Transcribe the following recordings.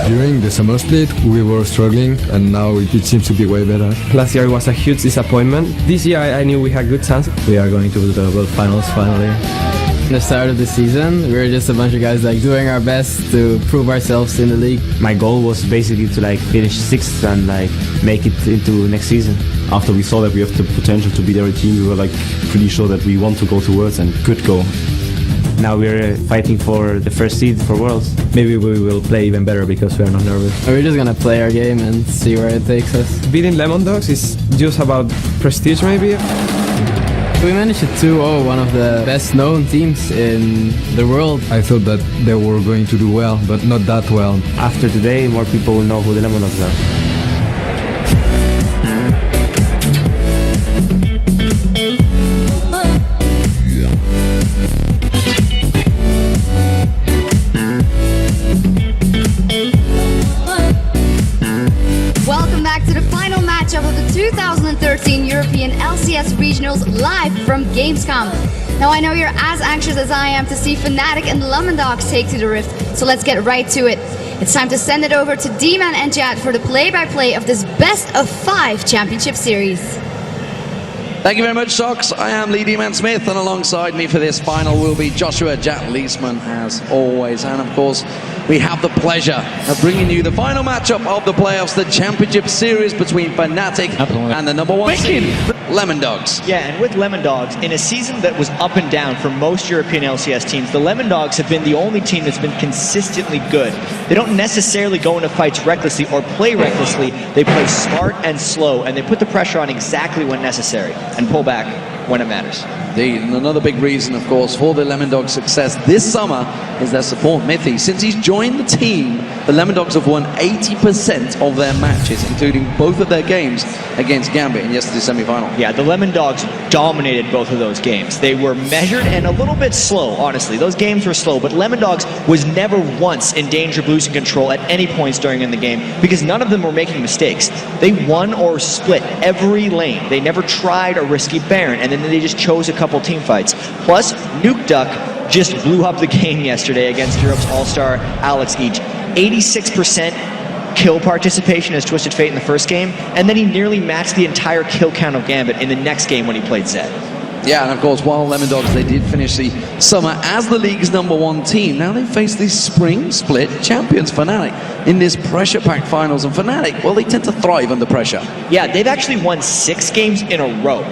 During the summer split, we were struggling, and now it seems to be way better. Last year was a huge disappointment. This year I knew we had good chances. We are going to the World Finals finally. At the start of the season, we were just a bunch of guys doing our best to prove ourselves in the league. My goal was basically to finish 6th and make it into next season. After we saw that we have the potential to beat every team, we were pretty sure that we want to go to Worlds and could go. Now we're fighting for the first seed for Worlds. Maybe we will play even better because we are not nervous. We're just gonna play our game and see where it takes us. Beating Lemon Dogs is just about prestige, maybe. We managed to 2-0 one of the best known teams in the world. I thought that they were going to do well, but not that well. After today, more people will know who the Lemon Dogs are. Of the 2013 European LCS Regionals live from Gamescom. Now I know you're as anxious as I am to see Fnatic and Lemon Dogs take to the Rift, so let's get right to it. It's time to send it over to D-Man and Jad for the play-by-play of this best of 5 championship series. Thank you very much, Socks. I am Lee D-Man Smith, and alongside me for this final will be Joshua Jack Leesman, as always. And of course, we have the pleasure of bringing you the final matchup of the playoffs, the championship series between Fnatic and the #1 seed, Lemon Dogs. Yeah, and with Lemon Dogs, in a season that was up and down for most European LCS teams, the Lemon Dogs have been the only team that's been consistently good. They don't necessarily go into fights recklessly or play recklessly. They play smart and slow, and they put the pressure on exactly when necessary and pull back when it matters. Indeed, and another big reason, of course, for the Lemon Dogs' success this summer is their support, Mithy. Since he's joined the team, the Lemon Dogs have won 80% of their matches, including both of their games against Gambit in yesterday's semi-final. Yeah, the Lemon Dogs dominated both of those games. They were measured and a little bit slow, honestly. Those games were slow, but Lemon Dogs was never once in danger of losing control at any points during in the game because none of them were making mistakes. They won or split every lane. They never tried a risky Baron, and then they just chose a couple team fights. Plus, Nuke Duck just blew up the game yesterday against Europe's all-star Alex Each. 86% kill participation as Twisted Fate in the first game, and then he nearly matched the entire kill count of Gambit in the next game when he played Zed. Yeah, and of course, while Lemon Dogs, they did finish the summer as the league's #1 team, now they face the spring split champions, Fnatic, in this pressure-packed finals. And Fnatic, well, they tend to thrive under pressure. Yeah, they've actually won 6 games in a row.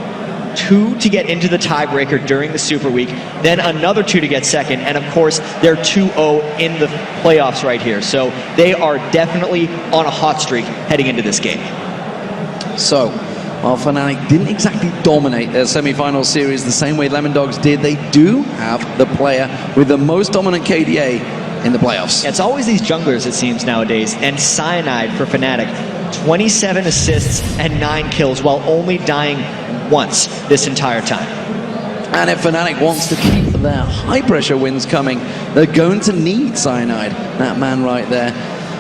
2 to get into the tiebreaker during the Super Week, then another 2 to get second, and of course, they're 2-0 in the playoffs right here. So they are definitely on a hot streak heading into this game. So, while Fnatic didn't exactly dominate their semi-final series the same way Lemon Dogs did, they do have the player with the most dominant KDA in the playoffs. It's always these junglers, it seems, nowadays, and Cyanide for Fnatic. 27 assists and 9 kills while only dying once this entire time. And if Fnatic wants to keep their high-pressure wins coming, they're going to need Cyanide, that man right there,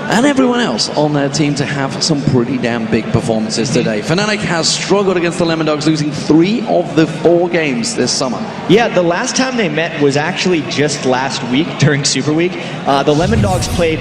and everyone else on their team to have some pretty damn big performances today. Fnatic has struggled against the Lemon Dogs, losing 3 of the 4 games this summer. Yeah, the last time they met was actually just last week during Super Week. The Lemon Dogs played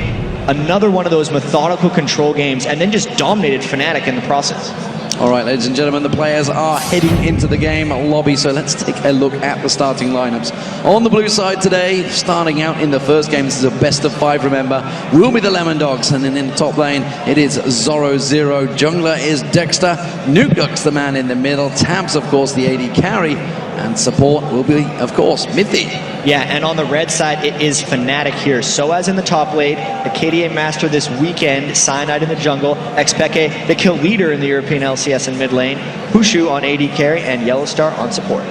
another one of those methodical control games and then just dominated Fnatic in the process. All right, ladies and gentlemen, the players are heading into the game lobby, so let's take a look at the starting lineups. On the blue side today, starting out in the first game, this is a best of 5, remember, will be the Lemon Dogs, and then in the top lane, it is Zoro Zero. Jungler is Dexter. Nuke Duck's the man in the middle. Tabs, of course, the AD carry, and support will be, of course, Mithy. Yeah, and on the red side, it is Fnatic here. So as in the top lane, the KDA Master this weekend, Cyanide in the jungle, Xpeke, the kill leader in the European LCS in mid lane, Pushu on AD carry, and Yellowstar on support.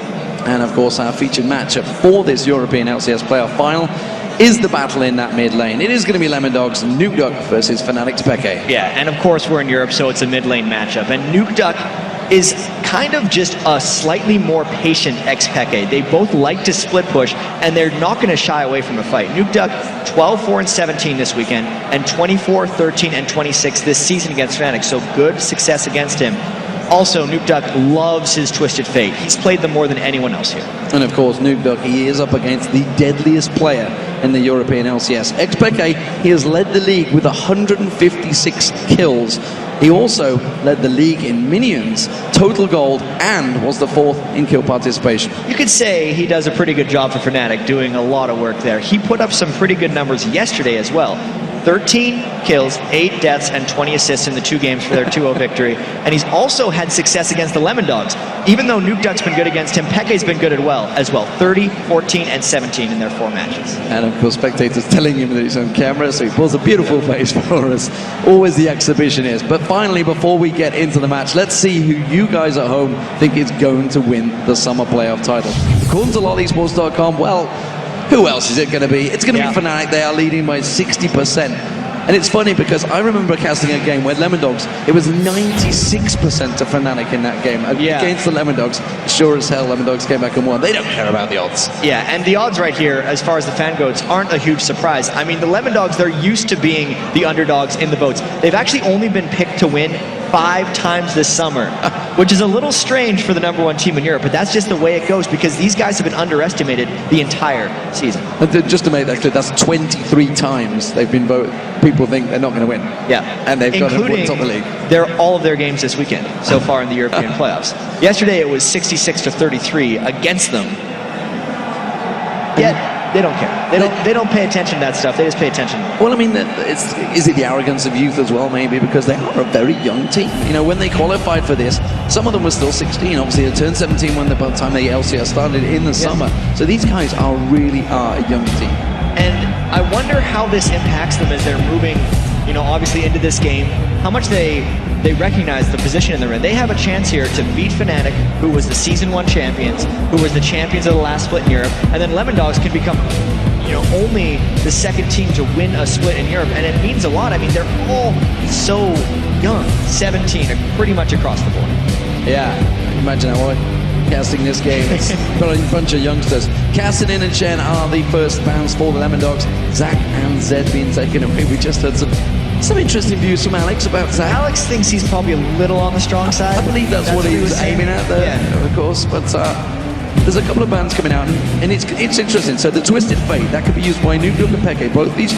And of course, our featured matchup for this European LCS playoff final is the battle in that mid lane. It is going to be Lemon Dogs, Nuke Duck versus Fnatic Xpeke. Yeah, and of course, we're in Europe, so it's a mid lane matchup. And Nuke Duck is kind of just a slightly more patient Xpeke. They both like to split push, and they're not going to shy away from a fight. Nuke Duck, 12-4-17 this weekend, and 24-13 and 26 this season against Fnatic, so good success against him. Also, Nuke Duck loves his Twisted Fate. He's played them more than anyone else here. And of course, Nuke Duck, he is up against the deadliest player in the European LCS. Ex-Peke, he has led the league with 156 kills. He also led the league in minions, total gold, and was the 4th in kill participation. You could say he does a pretty good job for Fnatic, doing a lot of work there. He put up some pretty good numbers yesterday as well. 13 kills, 8 deaths, and 20 assists in the 2 games for their 2-0 victory. And he's also had success against the Lemon Dogs. Even though Nuke Duck's been good against him, Peke's been good as well. 30, 14, and 17 in their 4 matches. And of course, spectators telling him that he's on camera, so he pulls a beautiful face for us. Always the exhibition is. But finally, before we get into the match, let's see who you guys at home think is going to win the summer playoff title. According to LoLesports.com, well, who else is it going to be? It's going to be Fnatic. They are leading by 60%. And it's funny because I remember casting a game where Lemon Dogs, it was 96% to Fnatic in that game. Against the Lemon Dogs, sure as hell Lemon Dogs came back and won. They don't care about the odds. Yeah, and the odds right here, as far as the fan votes, aren't a huge surprise. I mean, the Lemon Dogs, they're used to being the underdogs in the votes. They've actually only been picked to win 5 times this summer, which is a little strange for the #1 team in Europe, but that's just the way it goes because these guys have been underestimated the entire season. And just to make that clear, that's 23 times they've been voted. People think they're not going to win. Yeah. And they've got to win top of the league. All of their games this weekend so far in the European playoffs. Yesterday it was 66-33 against them. Yet they don't care. They don't pay attention to that stuff. They just pay attention. Well, I mean, is it the arrogance of youth as well, maybe? Because they are a very young team. You know, when they qualified for this, some of them were still 16. Obviously, they turned 17 by the time the LCS started in the summer. So these guys really are a young team. And I wonder how this impacts them as they're moving, you know, obviously into this game. How much they recognize the position they're in. They have a chance here to beat Fnatic, who was the Season 1 champions, who was the champions of the last split in Europe, and then Lemon Dogs can become, you know, only the 2nd team to win a split in Europe, and it means a lot. I mean, they're all so young, 17, pretty much across the board. Yeah, imagine how casting this game. It's got a bunch of youngsters. Cassidy and Shen are the first bans for the Lemon Dogs. Zach and Zed being taken away. We just heard some interesting views from Alex about Zach. Alex thinks he's probably a little on the strong side. I believe that's what he was aiming at there, of course. But there's a couple of bans coming out, and it's interesting. So the Twisted Fate, that could be used by Nuke Duck and Peke. Both these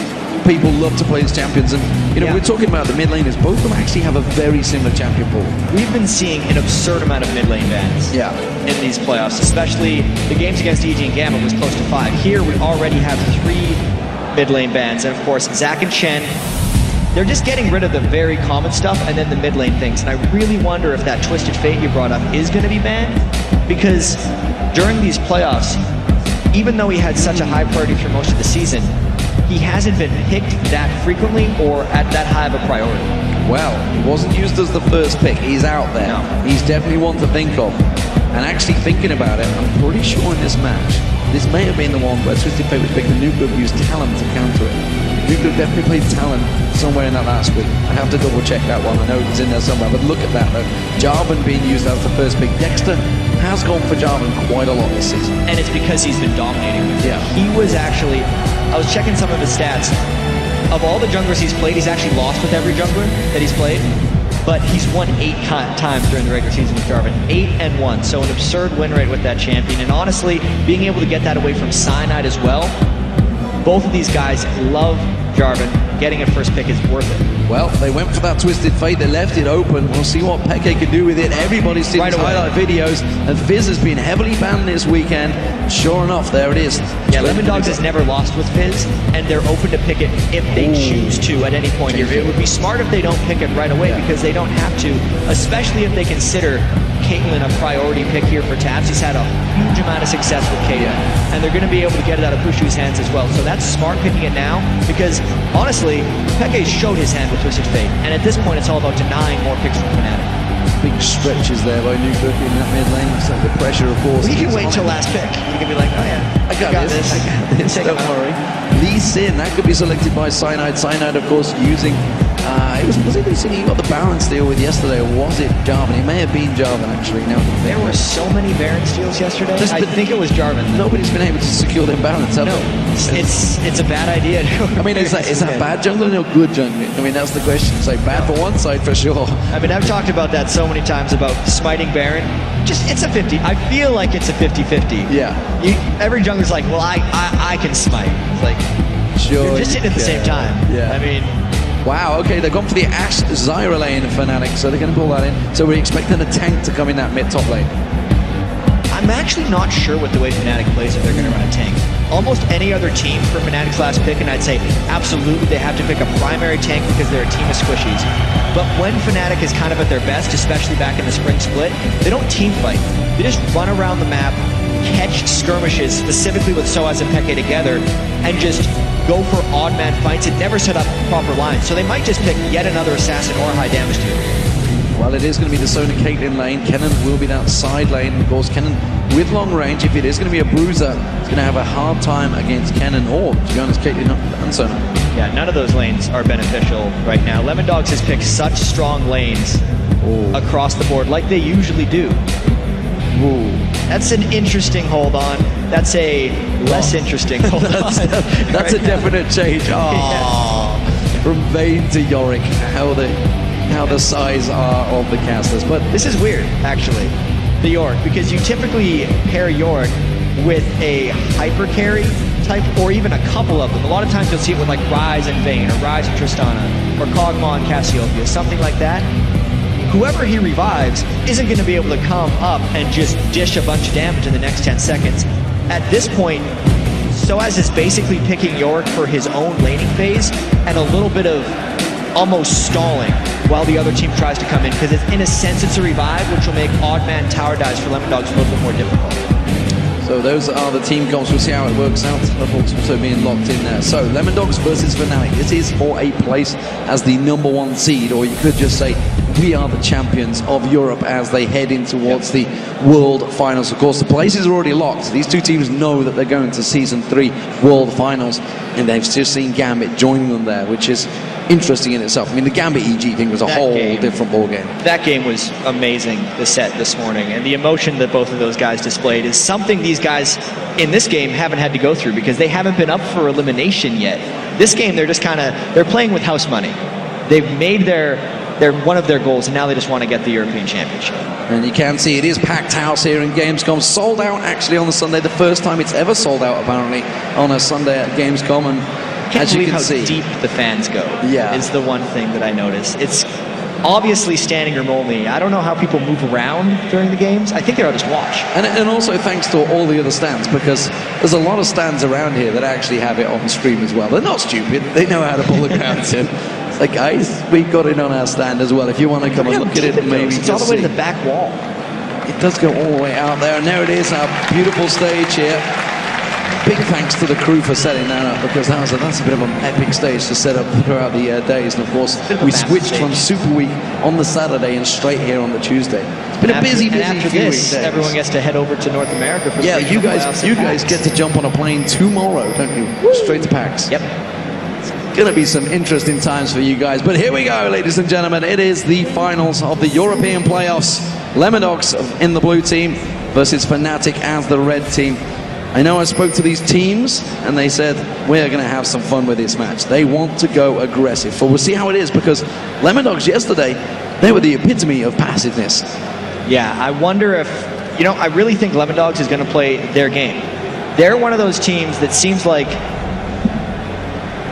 people love to play as champions, and you know, we're talking about the mid laners. Both of them actually have a very similar champion pool. We've been seeing an absurd amount of mid lane bans in these playoffs, especially the games against EG and Gamma was close to 5. Here we already have 3 mid lane bans, and of course Zach and Shen, they're just getting rid of the very common stuff and then the mid lane things. And I really wonder if that Twisted Fate you brought up is going to be banned, because during these playoffs, even though he had such a high priority for most of the season, he hasn't been picked that frequently or at that high of a priority. Well, he wasn't used as the first pick. He's out there. He's definitely one to think of. And actually thinking about it, I'm pretty sure in this match, this may have been the one where Twisted Fate was picked and Nuke Duck used Talon to counter it. Nuke Duck definitely played Talon somewhere in that last week. I have to double check that one. I know it's in there somewhere, but look at that though. Jarvan being used as the first pick. Dexter has gone for Jarvan quite a lot this season. And it's because he's been dominating with it. He was actually, I was checking some of his stats. Of all the junglers he's played, he's actually lost with every jungler that he's played. But he's won 8 times during the regular season with Jarvan. 8-1, so an absurd win rate with that champion. And honestly, being able to get that away from Cyanide as well, both of these guys love Jarvan. Getting a first pick is worth it. Well, they went for that Twisted Fate. They left it open. We'll see what Peke can do with it. Everybody's seen his highlight videos, and Fizz has been heavily banned this weekend. Sure enough, there it is. Yeah, Lemon Dogs has never lost with Fizz, and they're open to pick it if they choose to at any point here. It would be smart if they don't pick it right away because they don't have to, especially if they consider Caitlyn a priority pick here for Tabs. He's had a huge amount of success with Caitlyn, and they're going to be able to get it out of Pushu's hands as well. So that's smart picking it now because, honestly, Peke showed his hand with Twisted Fate, and at this point it's all about denying more picks from Fnatic. Big stretches there by Nuke Duck in that mid lane, so the pressure, of course. We can wait till last pick. You can be like, oh yeah, I got this. Don't worry. Lee Sin, that could be selected by Cyanide. Cyanide, of course, using was it Lee Sin he got the Baron steal with yesterday, or was it Jarvan? It may have been Jarvan actually. No, there were so many Baron steals yesterday. I think it was Jarvan. Nobody's been able to secure their Barons, have they? It's a bad idea. I mean, is that bad jungling or good jungling? I mean, that's the question. It's like bad for one side for sure. I mean, I've talked about that so many times about smiting Baron. It's a 50. I feel like it's a 50-50. Yeah. Every jungler's like, well, I can smite. like, Sure. you're just hitting at the same time. Yeah. I mean, wow, okay, they've gone for the Ashe Zyra lane Fnatic, so they're going to pull that in. So we're expecting a tank to come in that mid-top lane. I'm actually not sure what the way Fnatic plays if they're going to run a tank. Almost any other team for Fnatic's last pick, and I'd say absolutely they have to pick a primary tank because they're a team of squishies. But when Fnatic is kind of at their best, especially back in the spring split, they don't team fight. They just run around the map, catch skirmishes, specifically with Soaz and Peke together, and just go for odd man fights and never set up proper lines. So they might just pick yet another assassin or a high damage tier. Well, it is going to be the Sona Caitlyn lane. Kennen will be that side lane. Of course, Kennen with long range. If it is going to be a bruiser, it's going to have a hard time against Kennen or, to be honest, Caitlyn and Sona. Yeah, none of those lanes are beneficial right now. Lemondogs has picked such strong lanes across the board, like they usually do. Ooh. That's an interesting hold on. That's a less interesting hold on. That's a definite change. Oh, from Vayne to Yorick. How the size are of the casters. But this is weird, actually, the Yorick, because you typically pair Yorick with a hyper carry type, or even a couple of them. A lot of times you'll see it with like Ryze and Vayne, or Ryze and Tristana, or Kog'Maw and Cassiopeia, something like that. Whoever he revives isn't going to be able to come up and just dish a bunch of damage in the next 10 seconds. At this point, Soaz is basically picking Yorick for his own laning phase and a little bit of almost stalling while the other team tries to come in, because in a sense it's a revive, which will make odd man tower dives for Lemondogs a little bit more difficult. So those are the team comps. We'll see how it works out. Levels also being locked in there. So Lemondogs versus Fnatic. This is for a place as the #1 seed, or you could just say we are the champions of Europe as they head in towards the World Finals. Of course, the places are already locked. These two teams know that they're going to Season 3 World Finals, and they've just seen Gambit joining them there, which is interesting in itself. I mean, the Gambit EG thing was a whole different ball game. That game was amazing, the set this morning, and the emotion that both of those guys displayed is something these guys in this game haven't had to go through, because they haven't been up for elimination yet. This game, they're just they're playing with house money. They've made one of their goals, and now they just want to get the European Championship. And you can see it is packed house here in Gamescom. Sold out actually on the Sunday, the first time it's ever sold out apparently on a Sunday at Gamescom. And Can't as you believe can how see, deep the fans go. Yeah, is the one thing that I notice. It's obviously standing room only. I don't know how people move around during the games. I think they'll just watch. And also thanks to all the other stands, because there's a lot of stands around here that actually have it on stream as well. They're not stupid. They know how to pull the crowds in. It's like, guys, we got it on our stand as well. If you want to come and look at it, maybe it's all the way to the back wall. It does go all the way out there, and there it is, our beautiful stage here. Big thanks to the crew for setting that up, because that's a bit of an epic stage to set up throughout the days. And of course, we switched from Super Week on the Saturday and straight here on the Tuesday. It's been a busy few weeks. Everyone gets to head over to North America for you guys get to jump on a plane tomorrow, don't you? Woo! Straight to PAX. Yep. It's going to be some interesting times for you guys. But here we go, ladies and gentlemen. It is the finals of the European playoffs. Lemondogs in the blue team versus Fnatic as the red team. I know I spoke to these teams and they said we're going to have some fun with this match. They want to go aggressive. But we'll see how it is, because Lemondogs yesterday, they were the epitome of passiveness. Yeah, I wonder if, I really think Lemondogs is going to play their game. They're one of those teams that seems like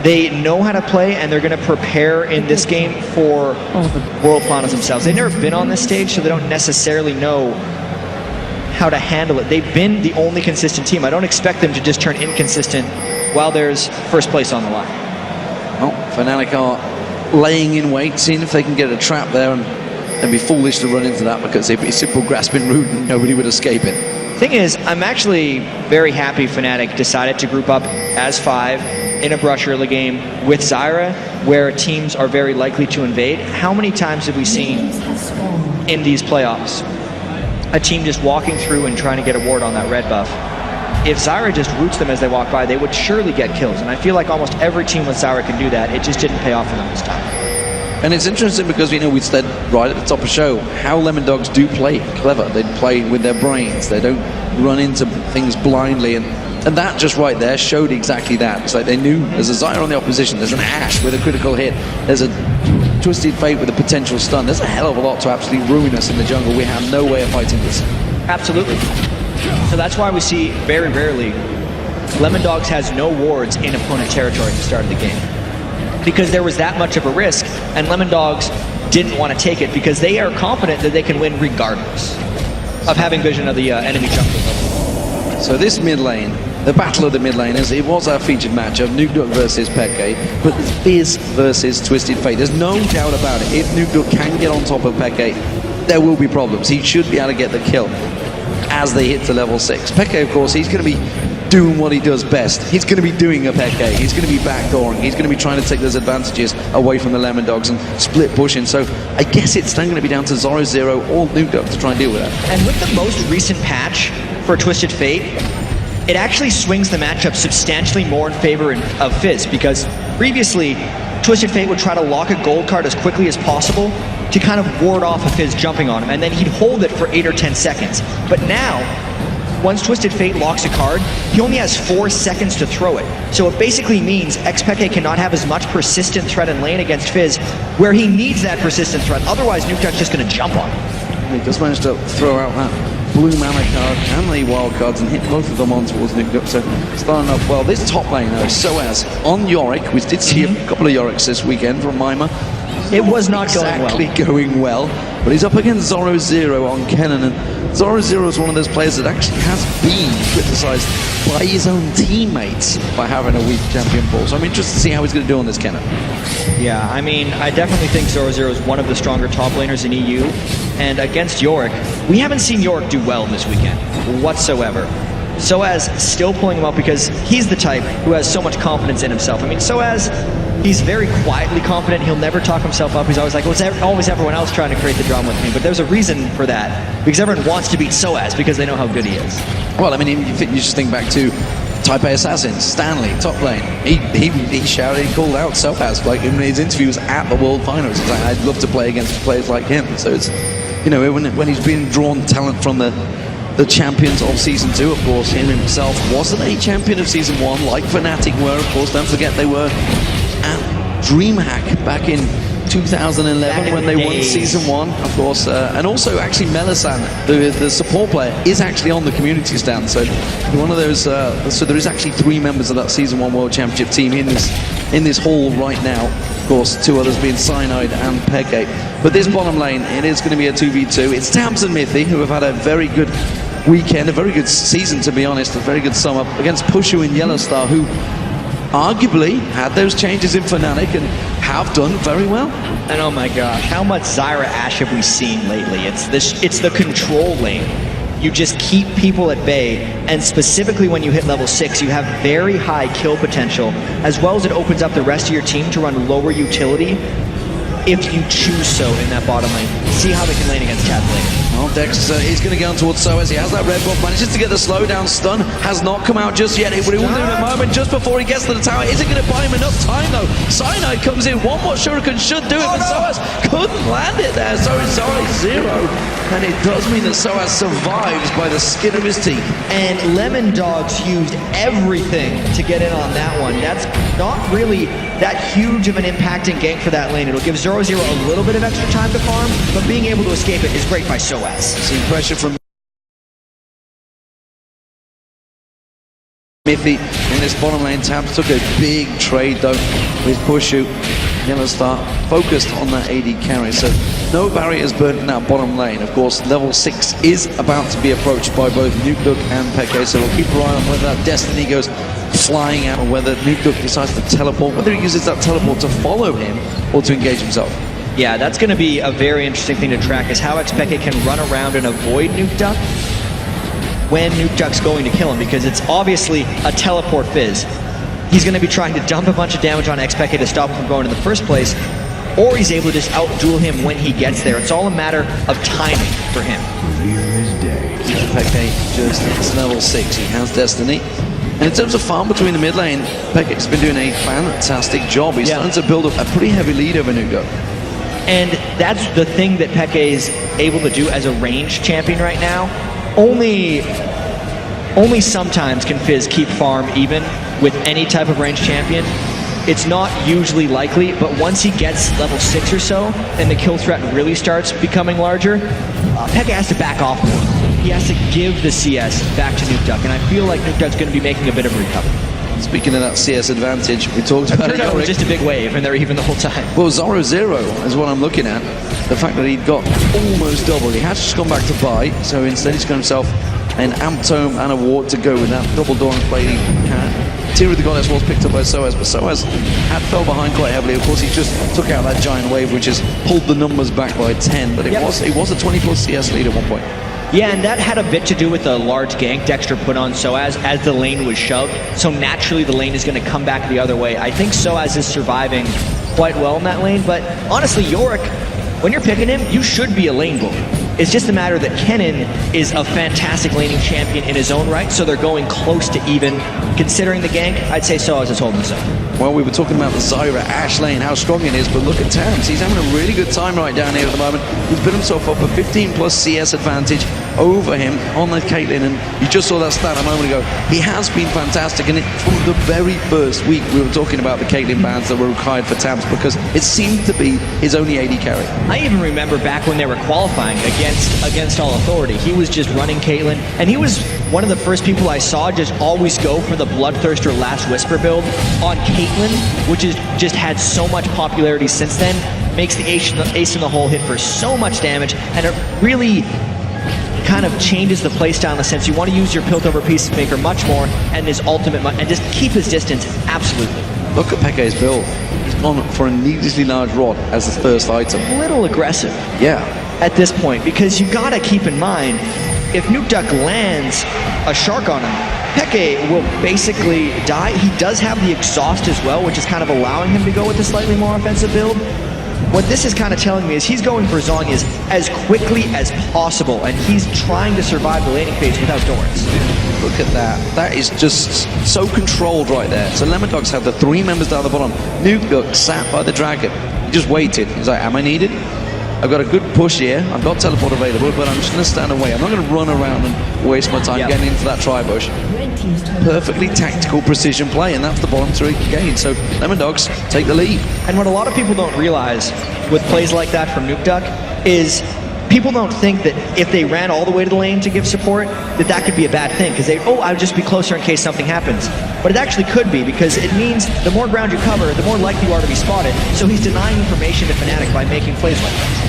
they know how to play, and they're going to prepare in this game for World Finals themselves. They've never been on this stage, so they don't necessarily know how to handle it. They've been the only consistent team. I don't expect them to just turn inconsistent while there's first place on the line. Well, Fnatic are laying in wait, seeing if they can get a trap there, and they'd be foolish to run into that, because it'd be a simple grasping route and nobody would escape it. Thing is, I'm actually very happy Fnatic decided to group up as 5 in a brush early game with Zyra, where teams are very likely to invade. How many times have we seen in these playoffs a team just walking through and trying to get a ward on that red buff? If Zyra just roots them as they walk by, they would surely get kills. And I feel like almost every team with Zyra can do that. It just didn't pay off for them this time. And it's interesting because, we said right at the top of the show how Lemondogs do play clever. They play with their brains. They don't run into things blindly. And that just right there showed exactly that. It's like they knew there's a Zyra on the opposition, there's an Ashe with a critical hit, there's a Twisted Fate with a potential stun. There's a hell of a lot to absolutely ruin us in the jungle. We have no way of fighting this. Absolutely. So that's why we see very rarely Lemon Dogs has no wards in opponent territory at the start of the game. Because there was that much of a risk, and Lemon Dogs didn't want to take it because they are confident that they can win regardless of having vision of the enemy jungle. So this mid lane, the battle of the mid laners, it was our featured matchup, Nukeduck versus Peke, but it's Fizz versus Twisted Fate. There's no doubt about it. If Nukeduck can get on top of Peke, there will be problems. He should be able to get the kill as they hit to level 6. Peke, of course, he's going to be doing what he does best. He's going to be doing a Peke. He's going to be backdooring. He's going to be trying to take those advantages away from the Lemon Dogs and split pushing. So I guess it's then going to be down to Zoro or Nukeduck to try and deal with that. And with the most recent patch for Twisted Fate, it actually swings the matchup substantially more in favor of Fizz, because previously Twisted Fate would try to lock a gold card as quickly as possible to kind of ward off a Fizz jumping on him, and then he'd hold it for 8 or 10 seconds. But now, once Twisted Fate locks a card, he only has 4 seconds to throw it. So it basically means Xpeke cannot have as much persistent threat in lane against Fizz, where he needs that persistent threat. Otherwise, Nukeduck's just going to jump on him. He just managed to throw out that blue mana card and the wild cards and hit both of them on towards Nukeduck. So starting off well. This top lane though, SOAS on Yorick. We did see a couple of Yoricks this weekend from Mima. It was not going well, but he's up against Zoro on Kennen, and Zoro is one of those players that actually has been criticised by his own teammates by having a weak champion pool. So I'm interested to see how he's going to do on this Kennen. Yeah, I mean, I definitely think Zoro is one of the stronger top laners in EU, and against Yorick, we haven't seen Yorick do well this weekend whatsoever. SOAS still pulling him up because he's the type who has so much confidence in himself. I mean, SOAS, he's very quietly confident. He'll never talk himself up. He's always like, well, it's always everyone else trying to create the drama with me. But there's a reason for that, because everyone wants to beat SOAS because they know how good he is. Well, I mean, you just think back to Taipei Assassins, Stanley, top lane. He shouted, he called out SOAS, like in his interviews at the World Finals. He's like, I'd love to play against players like him. So it's, you know, when he's been drawn talent from the champions of Season 2, of course, him himself wasn't a champion of Season 1, like Fnatic were, of course. Don't forget they were at DreamHack back in 2011 when they won Season 1, of course. And also, actually, Melisan, the support player, is actually on the community stand. So one of those, so there is actually 3 members of that Season 1 World Championship team in this hall right now. Of course, 2 others being Cyanide and Peke. But this bottom lane, it is going to be a 2v2. It's Tabs and Mythy, who have had a very good weekend, a very good season, to be honest, a very good sum up against Pushu and Yellowstar, who arguably had those changes in Fnatic and have done very well. And oh my gosh, how much Zyra Ashe have we seen lately? It's the control lane. You just keep people at bay, and specifically when you hit level 6, you have very high kill potential, as well as it opens up the rest of your team to run lower utility if you choose so in that bottom lane. See how they can lane against Tab lane. Well, Dex is going to go on towards SOAS. He has that red buff, manages to get the slowdown stun. Has not come out just yet. But he will do in a moment just before he gets to the tower. Is it going to buy him enough time though? Cyanide comes in. One more Shuriken should do it, but SOAS couldn't land it there. So it's only 0. And it does mean that SOAS survives by the skin of his teeth. And Lemon Dogs used everything to get in on that one. That's not really that huge of an impact and gank for that lane. It'll give Zoro a little bit of extra time to farm, but being able to escape it is great by SOAS. Some pressure from Mythy in this bottom lane. Tabs took a big trade though with Pushu. Yellowstar focused on that AD carry, so no barriers burnt in that bottom lane. Of course, level 6 is about to be approached by both Nukeduck and Peke, so we'll keep an eye on whether that Destiny goes flying out or whether Nukeduck decides to teleport, whether he uses that teleport to follow him or to engage himself. Yeah, that's going to be a very interesting thing to track, is how Xpeke can run around and avoid Nukeduck when Nukeduck's going to kill him, because it's obviously a teleport Fizz. He's going to be trying to dump a bunch of damage on Xpeke to stop him from going in the first place, or he's able to just outduel him when he gets there. It's all a matter of timing for him. Peke just hits level 6. He has Destiny. And in terms of farm between the mid lane, Peke's been doing a fantastic job. He's starting to build up a pretty heavy lead over Nukeduck. And that's the thing that Peke is able to do as a ranged champion right now. Only sometimes can Fizz keep farm even with any type of ranged champion. It's not usually likely, but once he gets level 6 or so, and the kill threat really starts becoming larger, Peke has to back off more. he has to give the CS back to Nukeduck, and I feel like Nukeduck's going to be making a bit of a recovery. Speaking of that CS advantage, we talked about it. It was just a big wave, and they're even the whole time. Well, 0-0 is what I'm looking at. The fact that he'd got almost double. He had just gone back to buy, so instead he's got himself an Amp Tome and a Ward to go with that. Double door and play. Tear of the Goddess was picked up by SOAS, but SOAS had fell behind quite heavily. Of course, he just took out that giant wave, which has pulled the numbers back by 10, but it was a 20+ CS lead at one point. Yeah, and that had a bit to do with the large gank Dexter put on SOAS as the lane was shoved. So naturally the lane is going to come back the other way. I think SOAS is surviving quite well in that lane, but honestly, Yorick, when you're picking him, you should be a lane bull. It's just a matter that Kennen is a fantastic laning champion in his own right, so they're going close to even. Considering the gank, I'd say SOAS is holding his own. Well, we were talking about the Zyra Ashe lane, how strong it is, but look at Tams. He's having a really good time right down here at the moment. He's built himself up a 15+ CS advantage over him on the Caitlyn, and you just saw that stat a moment ago. He has been fantastic, and from the very first week we were talking about the Caitlyn bans that were required for Tams because it seemed to be his only AD carry. I even remember back when they were qualifying against All Authority, he was just running Caitlyn, and he was one of the first people I saw just always go for the Bloodthirster Last Whisper build on Caitlyn, which has just had so much popularity since then. Makes the ace in the hole hit for so much damage, and it really kind of changes the playstyle in the sense you want to use your Piltover Peacemaker much more, and his ultimate, and just keep his distance, absolutely. Look at Peke's build. He's gone for a needlessly large rod as his first item. A little aggressive. Yeah. At this point, because you gotta keep in mind, if Nukeduck lands a shark on him, Peke will basically die. He does have the exhaust as well, which is kind of allowing him to go with a slightly more offensive build. What this is kind of telling me is he's going for Zhonya's as quickly as possible, and he's trying to survive the laning phase without Doran's. Look at that. That is just so controlled right there. So Lemondogs have the 3 members down the bottom. Nukeduck sat by the dragon. He just waited. He's like, am I needed? I've got a good push here. I've got teleport available, but I'm just going to stand away. I'm not going to run around and waste my time getting into that tri-bush. Perfectly tactical precision play, and that's the bottom 3 gain. So Lemondogs take the lead. And what a lot of people don't realize with plays like that from Nukeduck is people don't think that if they ran all the way to the lane to give support, that could be a bad thing, because I would just be closer in case something happens. But it actually could be, because it means the more ground you cover, the more likely you are to be spotted. So he's denying information to Fnatic by making plays like that.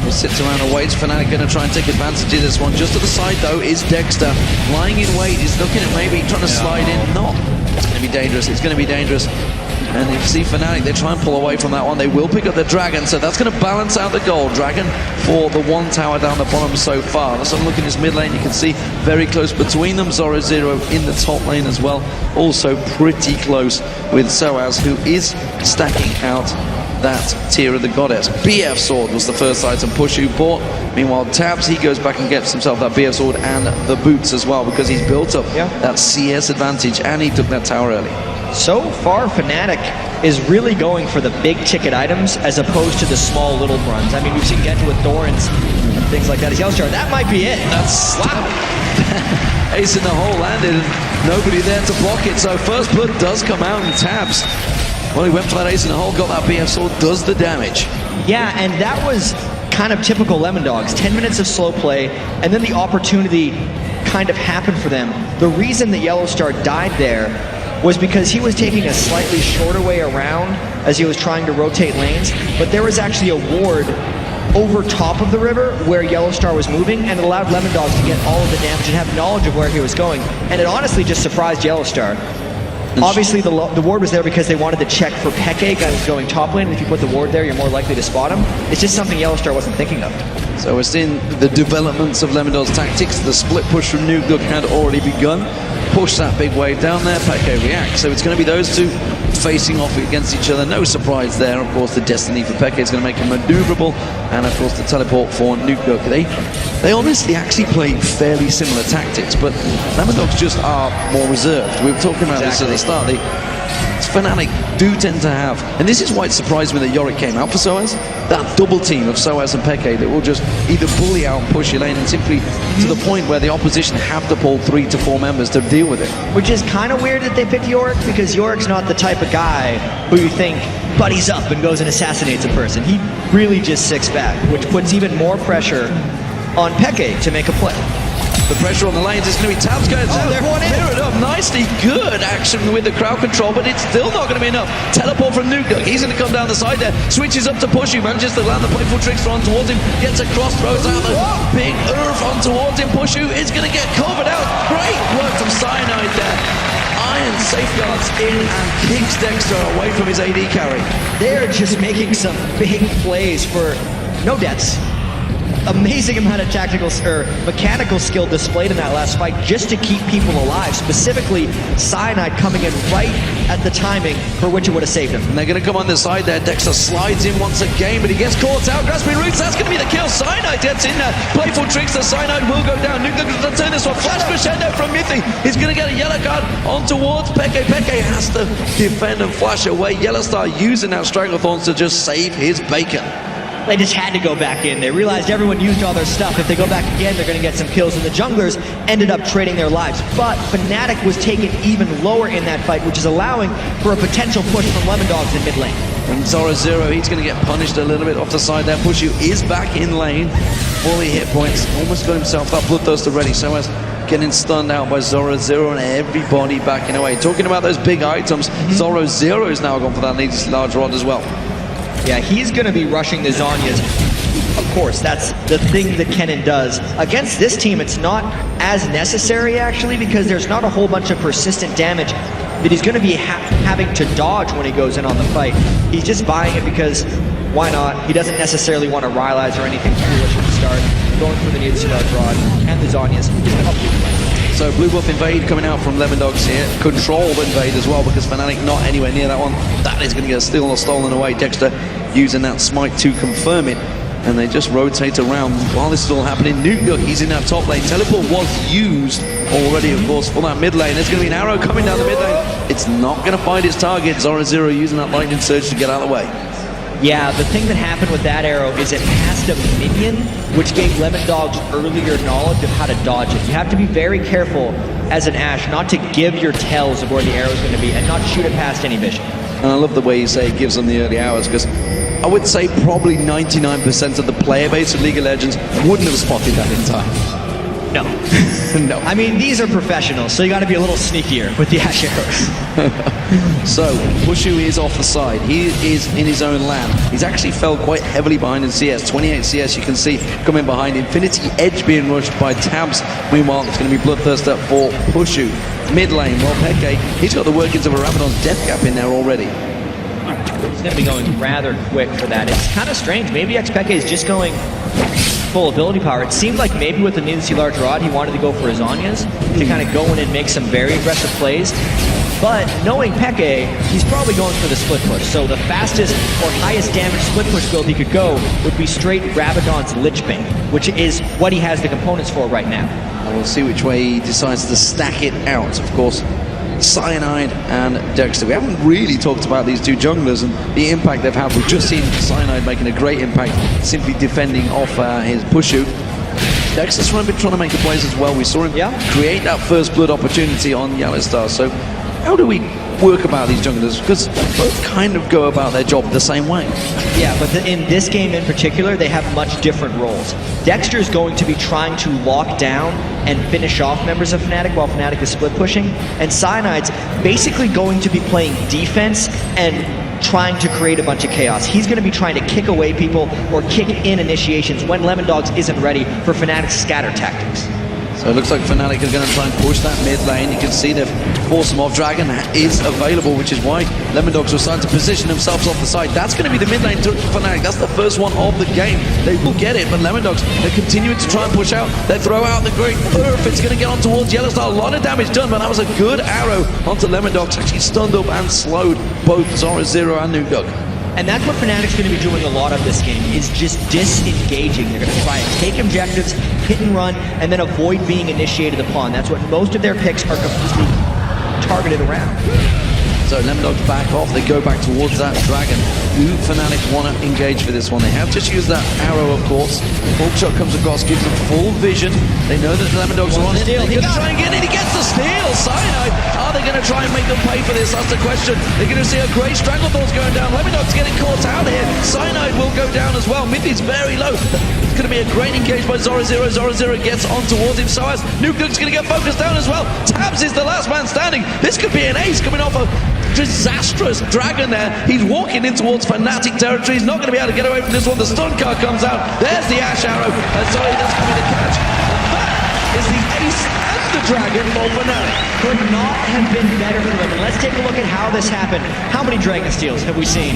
He sits around and waits. Fnatic going to try and take advantage of this one. Just to the side, though, is Dexter. Lying in wait. He's looking at maybe trying to slide in. Not. It's going to be dangerous. It's going to be dangerous. And you see Fnatic, they try and pull away from that one. They will pick up the Dragon, so that's going to balance out the goal. Dragon for the 1 tower down the bottom so far. Let's have a look in this mid lane. You can see very close between them. 0-0 in the top lane as well. Also pretty close with SOAS, who is stacking out that Tear of the Goddess. BF Sword was the first item Pushu bought. Meanwhile, Tabs, he goes back and gets himself that BF Sword and the boots as well, because he's built up that CS advantage, and he took that tower early. So far, Fnatic is really going for the big ticket items as opposed to the small little runs. I mean, we've seen Genta with Thorns and things like that. As Yellowstar, that might be it. That's wow. Ace in the hole landed, and nobody there to block it. So first blood does come out, and Tabs, well, he went for that ace in the hole, got that BF Sword, does the damage. Yeah, and that was kind of typical Lemondogs. 10 minutes of slow play, and then the opportunity kind of happened for them. The reason that Yellowstar died there was because he was taking a slightly shorter way around as he was trying to rotate lanes, but there was actually a ward over top of the river where Yellowstar was moving, and it allowed Lemondogs to get all of the damage and have knowledge of where he was going, and it honestly just surprised Yellowstar. Obviously, the ward was there because they wanted to check for Peke going top lane, and if you put the ward there, you're more likely to spot him. It's just something Yellowstar wasn't thinking of. So we're seeing the developments of Lemondog's tactics. The split push from Nukeduck had already begun. Push that big wave down there, Peke reacts. So it's going to be those two facing off against each other. No surprise there. Of course, the destiny for Peke is going to make him maneuverable, and of course the teleport for Nukeduck. They honestly actually play fairly similar tactics, but Lemondogs just are more reserved. We were talking about this at the start. Fnatic do tend to have, and this is why it surprised me that Yorick came out for SOAS, that double team of SOAS and Peke that will just either bully out and push your lane, and simply to the point where the opposition have to pull 3 to 4 members to deal with it. Which is kind of weird that they picked Yorick, because Yorick's not the type of guy who you think buddies up and goes and assassinates a person. He really just sits back, which puts even more pressure on Peke to make a play. The pressure on the lanes is going to be Tabs going down. they're going in. Mirrored up. Nicely good action with the crowd control, but it's still not going to be enough. Teleport from Nuke. He's going to come down the side there. Switches up to Pushu. Manages to land the playful trickster on towards him. Gets across, throws out the big Earth on towards him. Pushu is going to get covered out. Great work from Cyanide there. Iron safeguards in and kicks Dexter away from his AD carry. They're just making some big plays for no deaths. Amazing amount of tactical or mechanical skill displayed in that last fight just to keep people alive. Specifically, Cyanide coming in right at the timing for which it would have saved him. And they're going to come on the side there. Dexter slides in once again, but he gets caught out. Grasping roots, that's going to be the kill. Cyanide gets in there. Playful trickster. Cyanide will go down. Nuke looking to turn this one. Flash crescendo from Mythy. He's going to get a yellow card on towards Peke. Peke has to defend and flash away. Yellowstar using that Stranglethorns to just save his bacon. They just had to go back in. They realized everyone used all their stuff. If they go back again, they're going to get some kills. And the junglers ended up trading their lives. But Fnatic was taken even lower in that fight, which is allowing for a potential push from Lemon Dogs in mid lane. And Zoro Zero, he's going to get punished a little bit off the side there. Pushu is back in lane. 40 hit points. Almost got himself that Bloodthirster ready. So as getting stunned out by Zoro Zero and everybody backing away. Talking about those big items, Zoro Zero is now gone for that needless large rod as well. Yeah, he's going to be rushing the Zhonya's. Of course, that's the thing that Kennen does. Against this team, it's not as necessary, actually, because there's not a whole bunch of persistent damage that he's going to be having to dodge when he goes in on the fight. He's just buying it because, why not? He doesn't necessarily want to Rylai's or anything foolish at the start. Going for the Needless Large Rod and the Zhonya's. So Blue Buff Invade coming out from Lemon Dogs here. Control Invade as well, because Fnatic not anywhere near that one. That is going to get steal or stolen away. Dexter using that smite to confirm it. And they just rotate around while this is all happening. Nuke, he's in that top lane. Teleport was used already, of course, for that mid lane. There's going to be an arrow coming down the mid lane. It's not going to find its target. Zoro Zero using that lightning surge to get out of the way. Yeah, the thing that happened with that arrow is it passed a minion, which gave Lemon Dogs earlier knowledge of how to dodge it. You have to be very careful as an Ashe not to give your tells of where the arrow is going to be and not shoot it past any vision. And I love the way you say it gives them the early hours, because I would say probably 99% of the player base of League of Legends wouldn't have spotted that in time. No. No. I mean, these are professionals, so you got to be a little sneakier with the Ashe arrows. So, Pushu is off the side. He is in his own land. He's actually fell quite heavily behind in CS. 28 CS you can see coming behind. Infinity Edge being rushed by Tabs. Meanwhile, it's going to be Bloodthirster for Pushu. Mid lane, well, Peke, he's got the workings of a Rabadon's Death Gap in there already. It's going to be going rather quick for that. It's kind of strange. Maybe XPeke is just going full ability power. It seemed like maybe with the Needlessly Large Rod, he wanted to go for his Zhonya's to kind of go in and make some very aggressive plays. But knowing Peke, he's probably going for the split push. So the fastest or highest damage split push build he could go would be straight Rabadon's Lich Bane, which is what he has the components for right now. And we'll see which way he decides to stack it out. Of course, Cyanide and Dexter. We haven't really talked about these two junglers and the impact they've had. We've just seen Cyanide making a great impact, simply defending off his Pushu. Dexter's trying to make the plays as well. We saw him create that first blood opportunity on Yellowstar. So how do we work about these junglers? Because both kind of go about their job the same way. Yeah, but in this game in particular, they have much different roles. Dexter is going to be trying to lock down and finish off members of Fnatic while Fnatic is split pushing, and Cyanide's basically going to be playing defense and trying to create a bunch of chaos. He's going to be trying to kick away people or kick in initiations when Lemon Dogs isn't ready for Fnatic's scatter tactics. So it looks like Fnatic is going to try and push that mid lane. You can see they've forced him off. Dragon is available, which is why Lemon Dogs were starting to position themselves off the side. That's going to be the mid lane touch for Fnatic. That's the first one of the game. They will get it, but Lemon Dogs, they're continuing to try and push out. They throw out the great Earth. It's going to get on towards Yellowstar. A lot of damage done, but that was a good arrow onto Lemon Dogs. Actually stunned up and slowed both Zoro Zero and Nuke Dog. And that's what Fnatic's going to be doing a lot of this game, is just disengaging. They're going to try and take objectives, hit and run, and then avoid being initiated upon. That's what most of their picks are completely targeted around. So Lemon Dogs back off, they go back towards that Dragon. Do Fnatic want to engage for this one? They have just used that arrow, of course. Hawkshot comes across, gives them full vision. They know that the Lemon Dogs are on it. They're going to try and get it. He gets the steal. Cyanide, are they going to try and make them pay for this? That's the question. They're going to see a great Stranglethorns going down. Lemon Dogs getting caught out here. Cyanide will go down as as well. Mithy's very low. It's going to be a great engage by Zoro Zero. Zoro Zero gets on towards him. So as Nuke's going to get focused down as well. Tabs is the last man standing. This could be an ace coming off a disastrous dragon there. He's walking in towards Fnatic territory. He's not going to be able to get away from this one. The stun card comes out. There's the Ash Arrow. And sorry, that's going to be the catch. And that is the ace and the dragon for Fnatic. Could not have been better for them. And let's take a look at how this happened. How many Dragon Steals have we seen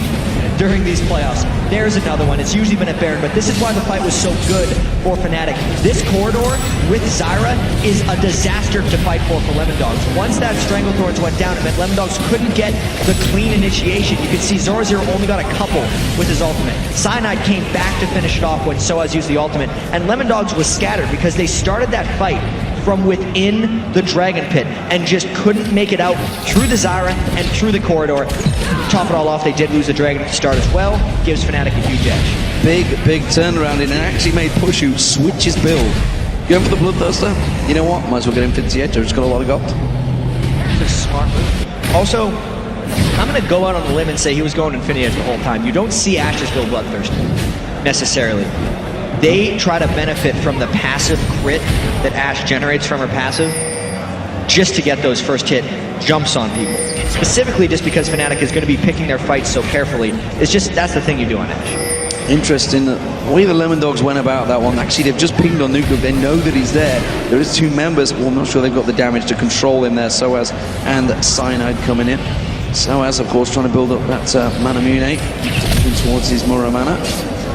during these playoffs? There's another one. It's usually been a Baron, but this is why the fight was so good for Fnatic. This corridor with Zyra is a disaster to fight for Lemondogs. Once that Stranglethorns went down, it meant Lemondogs couldn't get the clean initiation. You can see Zoro Zero only got a couple with his ultimate. Cyanide came back to finish it off when Soaz used the ultimate, and Lemondogs was scattered because they started that fight from within the Dragon Pit and just couldn't make it out through the Zyra and through the corridor. Top it all off, they did lose the Dragon at the start as well. Gives Fnatic a huge edge. Big turnaround, and it actually made Pushu switch his build. Going for the Bloodthirster? You know what? Might as well get Infinity Edge. It's got a lot of gold. It's a smart move. Also, I'm going to go out on the limb and say he was going Infinity Edge the whole time. You don't see Ashes build Bloodthirster, necessarily. They try to benefit from the passive crit that Ashe generates from her passive just to get those first hit jumps on people. Specifically just because Fnatic is going to be picking their fights so carefully. It's just, that's the thing you do on Ashe. Interesting the way the Lemondogs went about that one. Actually, they've just pinged on Nuke. They know that he's there. There is two members. Well, I'm not sure they've got the damage to control him there. Soaz and Cyanide coming in. Soaz, of course, trying to build up that mana Mune towards his Mura mana.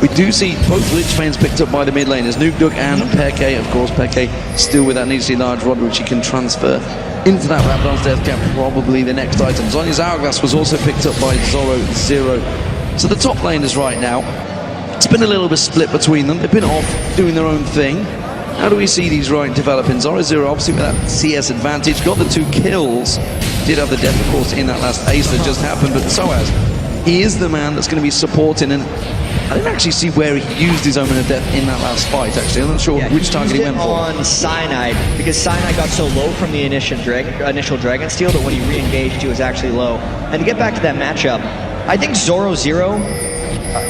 We do see both Lich Banes picked up by the mid laners, Nuke and Peke. Of course, Peke still with that needlessly large rod, which he can transfer into that Rabadon's Death Cap, probably the next item. Zhonya's Hourglass was also picked up by Zoro Zero. So the top laners right now, it's been a little bit split between them. They've been off doing their own thing. How do we see these right developing? Zoro Zero obviously with that CS advantage, got the 2 kills. Did have the death, of course, in that last ace that just happened, but Soaz, he is the man that's going to be supporting, and I didn't actually see where he used his Omen of Death in that last fight, actually. I'm not sure which target he went for. On Cyanide, because Cyanide got so low from the initial Dragon Steal that when he re-engaged, he was actually low. And to get back to that matchup, I think Zoro Zero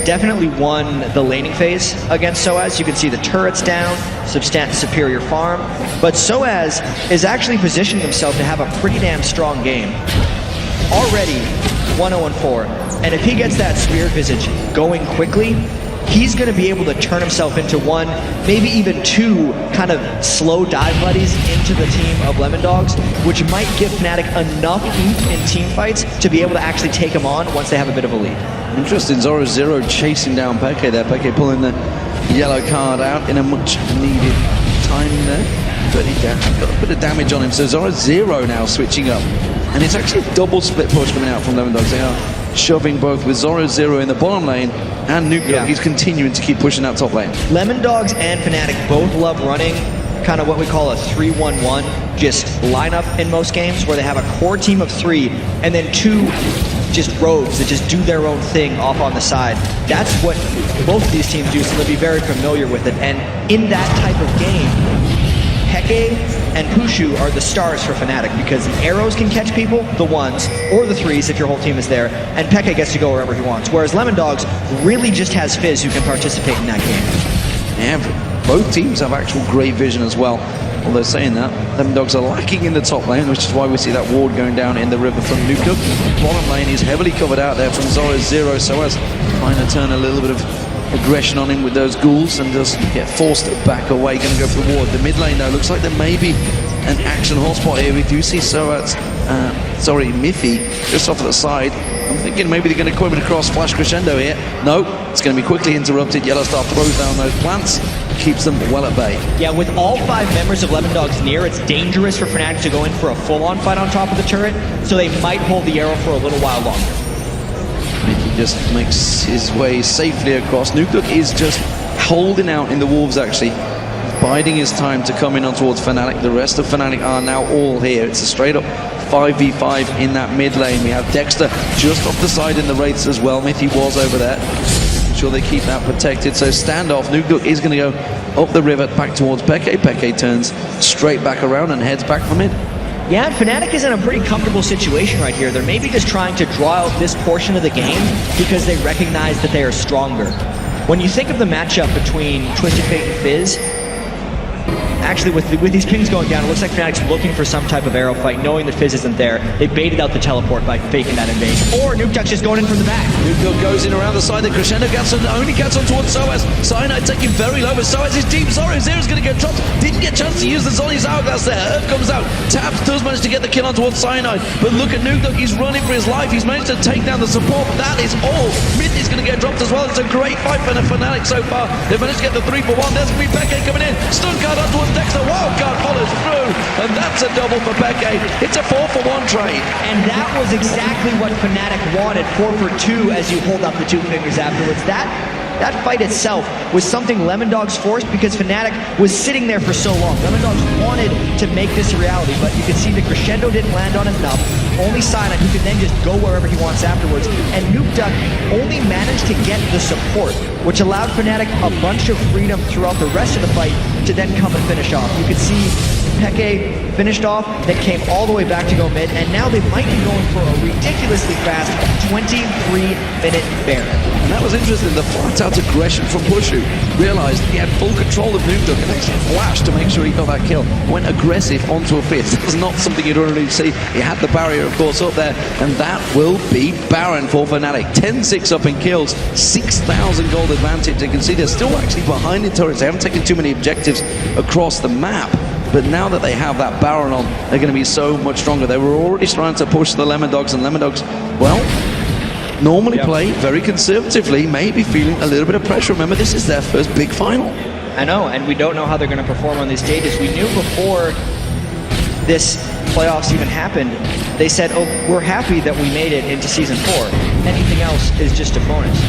definitely won the laning phase against Soaz. You can see the turrets down, superior farm. But Soaz is actually positioning himself to have a pretty damn strong game. Already 1-0-4, and if he gets that Spirit Visage going quickly, he's going to be able to turn himself into 1, maybe even 2 kind of slow dive buddies into the team of Lemondogs, which might give Fnatic enough oomph in team fights to be able to actually take him on once they have a bit of a lead. Interesting, Zoro Zero chasing down Peke there. Peke pulling the yellow card out in a much needed timing there. But he got a bit of damage on him, so Zoro Zero now switching up. And it's actually a double split push coming out from Lemondogs. They are shoving both with Zoro Zero in the bottom lane and Nuke. He's continuing to keep pushing that top lane. Lemondogs and Fnatic both love running kind of what we call a 3-1-1 just lineup in most games, where they have a core team of 3 and then 2 just rogues that just do their own thing off on the side. That's what both of these teams do, so they'll be very familiar with it. And in that type of game, Peke and Pushu are the stars for Fnatic, because the arrows can catch people, the 1s, or the 3s if your whole team is there, and Peke gets to go wherever he wants. Whereas Lemondogs really just has Fizz who can participate in that game. Yeah, both teams have actual great vision as well. Although saying that, Lemondogs are lacking in the top lane, which is why we see that ward going down in the river from Nuke. Bottom lane is heavily covered out there from Zoro Zero, so as trying to turn a little bit of aggression on him with those ghouls and does get forced back away. Going to go for the ward. The mid lane though looks like there may be an action hotspot here. We do see Mithy just off to the side. I'm thinking maybe they're going to come in across flash crescendo here. No, it's going to be quickly interrupted. Yellowstar throws down those plants, keeps them well at bay. Yeah, with all 5 members of Lemondogs near, it's dangerous for Fnatic to go in for a full-on fight on top of the turret, so they might hold the arrow for a little while longer. Mithy just makes his way safely across. Nuke is just holding out in the wolves, actually. Biding his time to come in on towards Fnatic. The rest of Fnatic are now all here. It's a straight up 5v5 in that mid lane. We have Dexter just off the side in the Wraiths as well. Mithy was over there. Make sure they keep that protected. So standoff. Nuke is going to go up the river back towards Peke. Peke turns straight back around and heads back for mid. Yeah, Fnatic is in a pretty comfortable situation right here. They're maybe just trying to draw out this portion of the game because they recognize that they are stronger. when you think of the matchup between Twisted Fate and Fizz, actually, with these pings going down, it looks like Fnatic's looking for some type of arrow fight, knowing that Fizz isn't there. They baited out the teleport by faking that invasion. Or Nukeduck's just going in from the back. Nukeduck goes in around the side. The Crescendo only gets on towards Soaz. Cyanide taking very low, but Soaz is deep. Sorry, Zero's going to get dropped. Didn't get a chance to use the Zhonya's hourglass there. Earth comes out. Tabs does manage to get the kill on towards Cyanide. But look at Nukeduck. He's running for his life. He's managed to take down the support, but that is all. Mid is going to get dropped as well. It's a great fight for the Fnatic so far. They've managed to get the 3-for-1. There's going to be Peke coming in. Stun card on towards Dexter. Wildcard follows through, and that's a double for Peke. It's a 4-for-1 trade. And that was exactly what Fnatic wanted, 4-for-2 as you hold up the two fingers afterwards. That fight itself was something Lemondogs forced because Fnatic was sitting there for so long. Lemondogs wanted to make this a reality, but you can see the Crescendo didn't land on enough. Only Cyanide, who can then just go wherever he wants afterwards. And Nukeduck only managed to get the support, which allowed Fnatic a bunch of freedom throughout the rest of the fight to then come and finish off. You can see Peke finished off, then came all the way back to go mid, and now they might be going for a ridiculously fast 23-minute Baron. And that was interesting, the flat-out aggression from Pushu. Realised he had full control of Nukeduck and actually flashed to make sure he got that kill. Went aggressive onto a Fizz. That's not something you'd already see. He had the barrier, of course, up there, and that will be Baron for Fnatic. 10-6 up in kills, 6,000 gold advantage. You can see they're still actually behind in turrets. They haven't taken too many objectives across the map. But now that they have that Baron on, they're going to be so much stronger. They were already trying to push the Lemondogs, and Lemondogs, well, normally play very conservatively, maybe feeling a little bit of pressure. Remember, this is their first big final. I know, and we don't know how they're going to perform on these stages. We knew before this playoffs even happened, they said, oh, we're happy that we made it into Season 4. Anything else is just a bonus.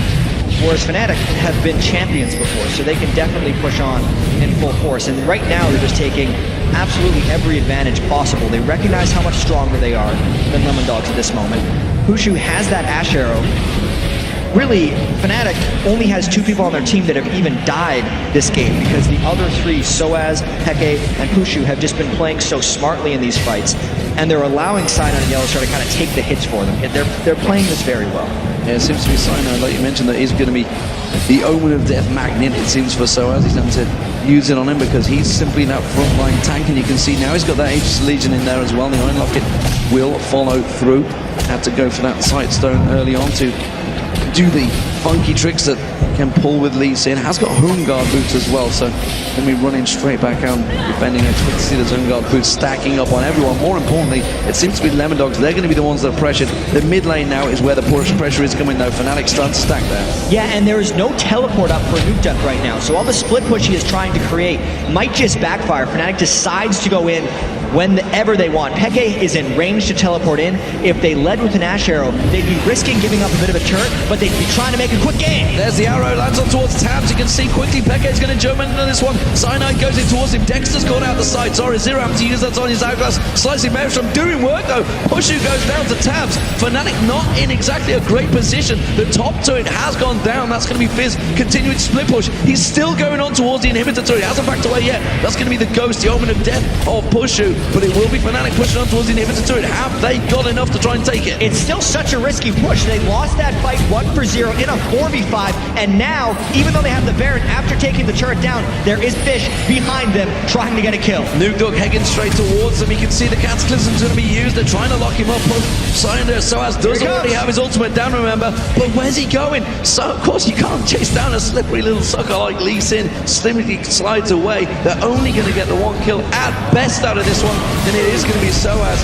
Whereas Fnatic have been champions before, so they can definitely push on in full force. And right now, they're just taking absolutely every advantage possible. They recognize how much stronger they are than Lemondogs at this moment. Pushu has that Ash Arrow. Really, Fnatic only has 2 people on their team that have even died this game because the other 3, Soaz, Peke, and Pushu, have just been playing so smartly in these fights. And they're allowing Cyanide and Yellowstar to kind of take the hits for them. They're playing this very well. Yeah, it seems to be Cyanide, like you mentioned, that he's going to be the Omen of Death magnet, it seems, for Soaz. He's going to use it on him because he's simply that frontline tank, and you can see now he's got that Aegis Legion in there as well. The Iron Locket will follow through. Had to go for that Sightstone early on to do the funky tricks that can pull with Lee Sin. Has got Home Guard boots as well, so going to be running straight back out, defending it. You see those Home Guard boots stacking up on everyone. More importantly, it seems to be Lemondogs. They're going to be the ones that are pressured. The mid lane now is where the pressure is coming, though. Fnatic's starting to stack there. Yeah, and there is no teleport up for Nukeduck right now, so all the split push he is trying to create might just backfire. Fnatic decides to go in whenever they want. Peke is in range to teleport in. If they led with an Ash Arrow, they'd be risking giving up a bit of a turret, but they'd be trying to make a quick game. There's the arrow, lands on towards Tabs. You can see quickly Peke's going to jump into this one. Cyanide goes in towards him. Dexter's gone out the side. Sorry, Zero having to use that on his hourglass. Slicing Maelstrom doing work though. Pushu goes down to Tabs. Fnatic not in exactly a great position. The top turret has gone down. That's going to be Fizz continuing split push. He's still going on towards the inhibitor turret. He hasn't backed away yet. That's going to be the ghost, the Omen of Death of Pushu. But it will be Fnatic pushing on towards the inhibitor turret. Have they got enough to try and take it? It's still such a risky push. They lost that fight 1-for-0 in a 4v5, and now, even though they have the Baron, after taking the turret down, there is Fish behind them trying to get a kill. Nukeduck heading straight towards them. You can see the Cataclysm's going to be used. They're trying to lock him up. Soaz does already have his ultimate down, remember, but where's he going? So, of course, you can't chase down a slippery little sucker like Lee Sin. Slimly slides away. They're only going to get the one kill at best out of this one, and it is going to be Soaz.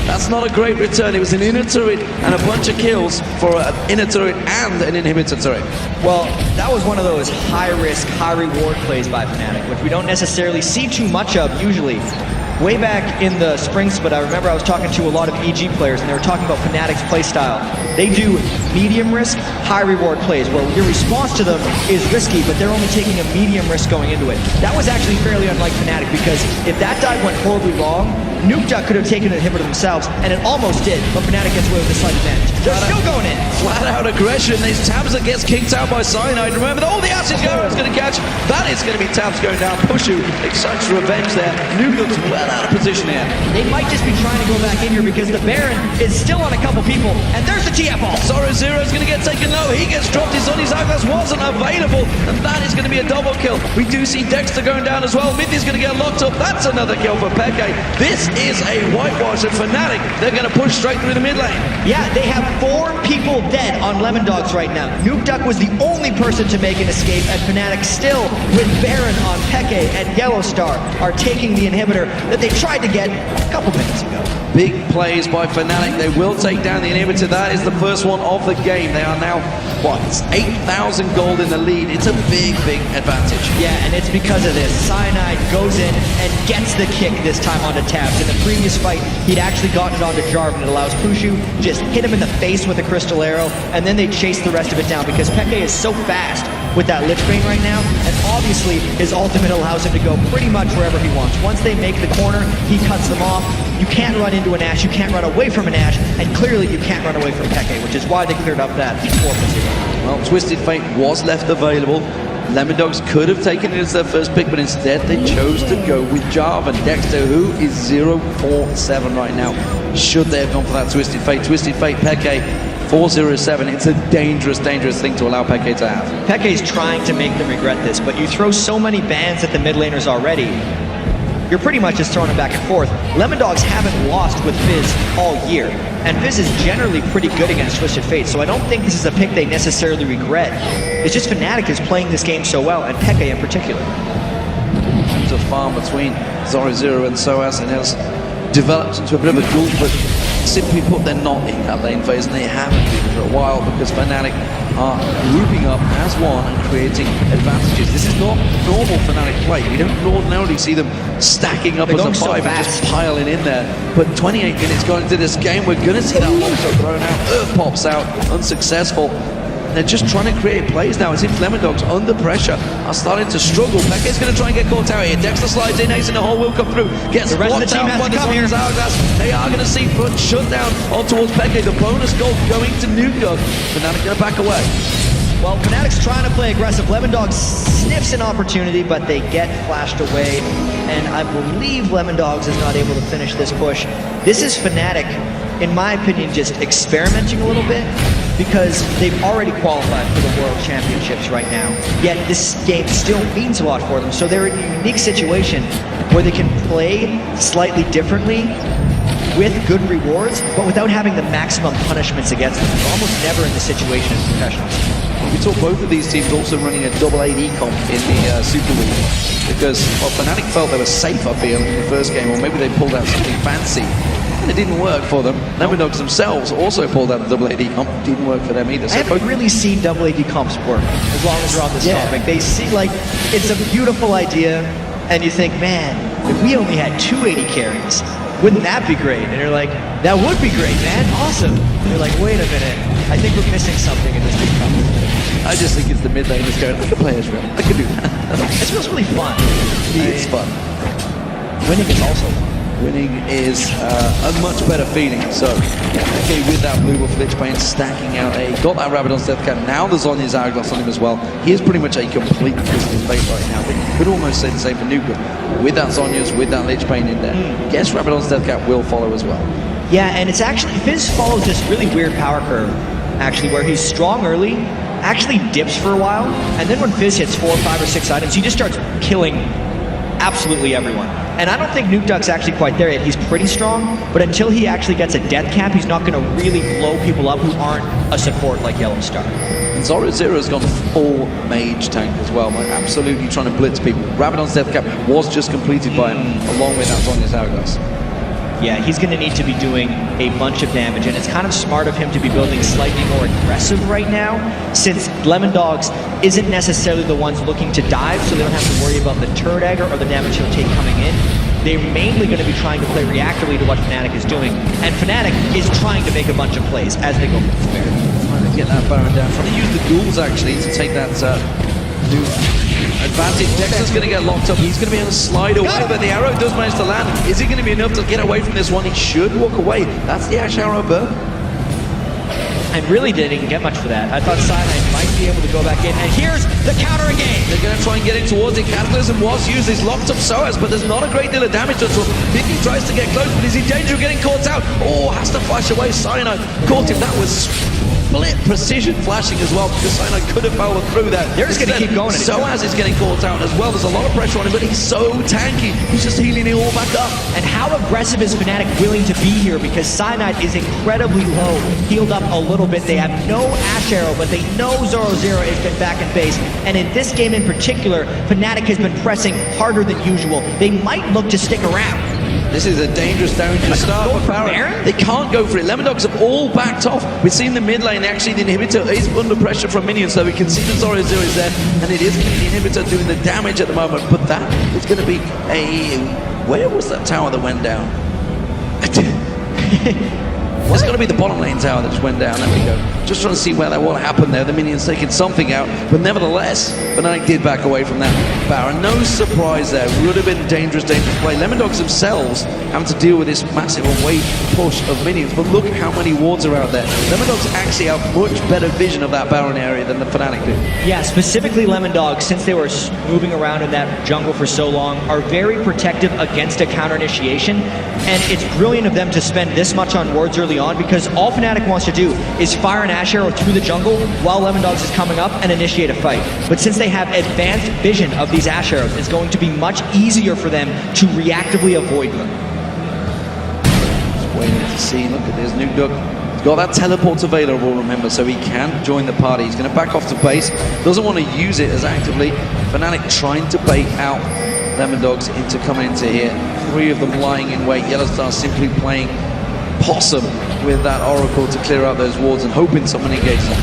That's not a great return. It was an inner turret and a bunch of kills for an inner turret and an inhibitor turret. Well, that was one of those high-risk, high-reward plays by Fnatic, which we don't necessarily see too much of usually. Way back in the spring split, I remember I was talking to a lot of EG players, and they were talking about Fnatic's playstyle. They do medium risk, high reward plays, where your response to them is risky, but they're only taking a medium risk going into it. That was actually fairly unlike Fnatic, because if that dive went horribly wrong, Nuke Duck could have taken the inhibitor themselves, and it almost did, but Fnatic gets away with a slight advantage. They're still going in. Flat out aggression. There's Tabs that gets kicked out by Cyanide. Remember, all the acid is going to catch. That is going to be Tabs going down. Pushu excites revenge there. Nuke looks well out of position here. They might just be trying to go back in here because the Baron is still on a couple people, and there's the TF ball. Zoro Zero is going to get taken low. He gets dropped. His Hourglass wasn't available, and that is going to be a double kill. We do see Dexter going down as well. Mithy's going to get locked up. That's another kill for Peke. This is a whitewash of Fnatic. They're going to push straight through the mid lane. Yeah, they have 4 people dead on Lemon Dogs right now. Nuke Duck was the only person to make an escape, and Fnatic still, with Baron on Peke and Yellow Star, are taking the inhibitor that they tried to get a couple minutes ago. Big plays by Fnatic. They will take down the inhibitor. That is the first one of the game. They are now, what, 8,000 gold in the lead. It's a big, big advantage. Yeah, and it's because of this. Cyanide goes in and gets the kick this time onto Tabs. In the previous fight, he'd actually gotten it onto Jarvan. It allows Pushu just hit him in the face with a crystal arrow, and then they chase the rest of it down because Peke is so fast with that Lich Bane right now, and obviously his ultimate allows him to go pretty much wherever he wants. Once they make the corner, he cuts them off. You can't run into an Ashe, you can't run away from an Ashe, and clearly you can't run away from Peke, which is why they cleared up that 4-0. Well, Twisted Fate was left available. Lemon Dogs could have taken it as their first pick, but instead they chose to go with Jarvan. Dexter, who is 0-4-7 right now. Should they have gone for that Twisted Fate? Twisted Fate, Peke, 4-0-7. It's a dangerous, dangerous thing to allow Peke to have. Peke's trying to make them regret this, but you throw so many bans at the mid laners already, you're pretty much just throwing them back and forth. Lemon Dogs haven't lost with Fizz all year, and Fizz is generally pretty good against Twisted Fate, so I don't think this is a pick they necessarily regret. It's just Fnatic is playing this game so well, and Peke in particular. There's a farm between Zoro Zero and Soaz, and has developed into a bit of a duel, but simply put, they're not in that lane phase, and they haven't been for a while because Fnatic are grouping up as one and creating advantages. This is not normal Fnatic play. We don't ordinarily see them stacking up as a 5 and just piling in there. But 28 minutes going into this game, we're going to see that monster thrown out. Earth pops out, unsuccessful. They're just trying to create plays now as if Lemon Dogs, under pressure, are starting to struggle. Peke's going to try and get caught out here. Dexter slides in, Ace in the hole will come through. Gets blocked out by the Zombies Hourglass. They are going to see front shut down on towards Peke. The bonus gold going to Nuke Duck. Fnatic going to back away. Well, Fnatic's trying to play aggressive. Lemon Dogs sniffs an opportunity, but they get flashed away. And I believe Lemon Dogs is not able to finish this push. This is Fnatic, in my opinion, just experimenting a little bit, because they've already qualified for the World Championships right now. Yet this game still means a lot for them, so they're in a unique situation where they can play slightly differently with good rewards, but without having the maximum punishments against them. They're almost never in this situation as professionals. We saw both of these teams also running a double AD comp in the Super League, because Fnatic felt they were safe up here in the first game, or maybe they pulled out something fancy. It didn't work for them. Lemon Dogs themselves also pulled out the double AD comp. Didn't work for them either. So I haven't really seen double AD comps work, as long as we're on this topic. They seem like it's a beautiful idea, and you think, man, if we only had 2 AD carries, wouldn't that be great? And you're like, that would be great, man, awesome. And you're like, wait a minute, I think we're missing something in this big competition. I just think it's the mid lane that's going, I can play Israel. I can do that. It feels really fun. It's fun. Winning is also fun. Winning is a much better feeling. So, okay, with that blue buff Lich Bane stacking out got that Rabadon's Death Cap. Now there's Zonya's Hourglass on him as well. He is pretty much a complete Twisted Fate right now. But you could almost say the same for Nuke. With that Zonya's, with that Lich Bane in there, guess Rabadon's Death Cap will follow as well. Yeah, and it's actually, Fizz follows this really weird power curve, actually, where he's strong early, actually dips for a while, and then when Fizz hits 4, 5, or 6 items, he just starts killing absolutely everyone. And I don't think Nuke Duck's actually quite there yet. He's pretty strong, but until he actually gets a death cap, he's not going to really blow people up who aren't a support like Yellow Star. And Zoro Zero's gone full mage tank as well, like absolutely trying to blitz people. Rabadon's Death Cap was just completed by him, along with that Zonya's Hourglass. Yeah, he's going to need to be doing a bunch of damage, and it's kind of smart of him to be building slightly more aggressive right now, since Lemon Dogs isn't necessarily the ones looking to dive, so they don't have to worry about the turret dagger or the damage he'll take coming in. They're mainly going to be trying to play reactively to what Fnatic is doing, and Fnatic is trying to make a bunch of plays as they go for the spare. Trying to get that Baron down, trying to use the duels actually to take that new advantage. Dexter's going to get locked up. He's going to be able to slide away, but the arrow does manage to land. Is he going to be enough to get away from this one? He should walk away. That's the Ash Arrow burn. And really didn't get much for that. I thought Cyanide might be able to go back in. And here's the counter again. They're going to try and get in towards it. Cataclysm was used. He's locked up SOAS, but there's not a great deal of damage to him. Mickey tries to get close, but he's in danger of getting caught out. Oh, has to flash away. Cyanide caught him. That was split precision flashing as well, because Cyanide could have powered through that. They're just going to keep going. SOAS is getting caught out as well. There's a lot of pressure on him, but he's so tanky. He's just healing it all back up. And how aggressive is Fnatic willing to be here? Because Cyanide is incredibly low, healed up a little bit. They have no Ash Arrow, but they know 0-0 has been back in base. And in this game in particular, Fnatic has been pressing harder than usual. They might look to stick around. This is a dangerous start for Baron. They can't go for it. Lemondogs have all backed off. We've seen the mid lane. Actually, the inhibitor is under pressure from minions, so we can see the 0-0 is there, and it is the inhibitor doing the damage at the moment. But that is going to be a... Where was that tower that went down? It's going to be the bottom lane tower that just went down. There we go. Just trying to see what happened there. The minions taking something out, but nevertheless, Fnatic did back away from that Baron. No surprise there. Would have been dangerous play. Lemondogs themselves having to deal with this massive away push of minions, but look how many wards are out there. Lemondogs actually have much better vision of that Baron area than the Fnatic do. Yeah, specifically Lemondogs, since they were moving around in that jungle for so long, are very protective against a counter initiation, and it's brilliant of them to spend this much on wards early on, because all Fnatic wants to do is fire an Ash Arrow through the jungle while Lemondogs is coming up and initiate a fight. But since they have advanced vision of these Ash Arrows, it's going to be much easier for them to reactively avoid them. Just waiting to see. Look at this new duck. He's got that teleport available, remember, so he can join the party. He's going to back off to base. Doesn't want to use it as actively. Fnatic trying to bait out Lemondogs into coming into here. 3 of them lying in wait. Yellowstar simply playing possum with that Oracle to clear out those wards and hoping someone engages them.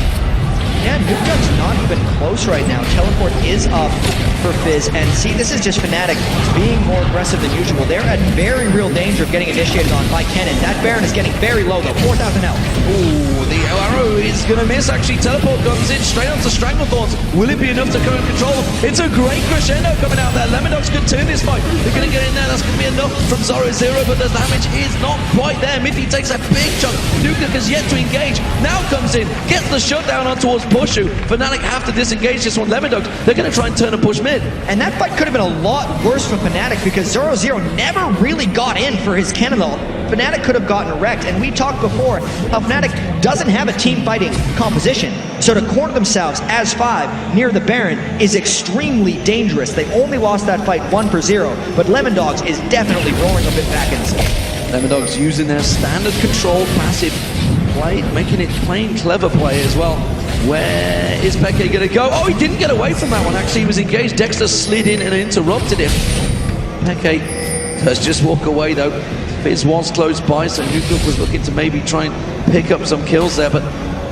Yeah, Nuke Duck's not even close right now. Teleport is up for Fizz, and see, this is just Fnatic being more aggressive than usual. They're at very real danger of getting initiated on by Kennen. That Baron is getting very low though, 4,000 health. Ooh, the arrow is going to miss. Actually, Teleport comes in straight onto Stranglethorns. Will it be enough to come and control them? It's a great crescendo coming out there. Lemondogs could turn this fight. They're going to get in there. That's going to be enough from 0-0, but the damage is not quite there. Miffy takes a big chunk. Nuke Duck has yet to engage. Now comes in, gets the shutdown on towards Pushu. Fnatic have to disengage this one. Lemondogs, they're going to try and turn and push mid. And that fight could have been a lot worse for Fnatic, because 0-0 never really got in for his Cannonball. Fnatic could have gotten wrecked, and we talked before how Fnatic doesn't have a team fighting composition. So to corner themselves as 5 near the Baron is extremely dangerous. They only lost that fight 1-0, but Lemondogs is definitely rolling a bit back in this game. Lemondogs using their standard control passive play, making it plain clever play as well. Where is Peke going to go? Oh, he didn't get away from that one. Actually, he was engaged. Dexter slid in and interrupted him. Peke does just walk away, though. Fizz was close by, so Nuke Duck was looking to maybe try and pick up some kills there. But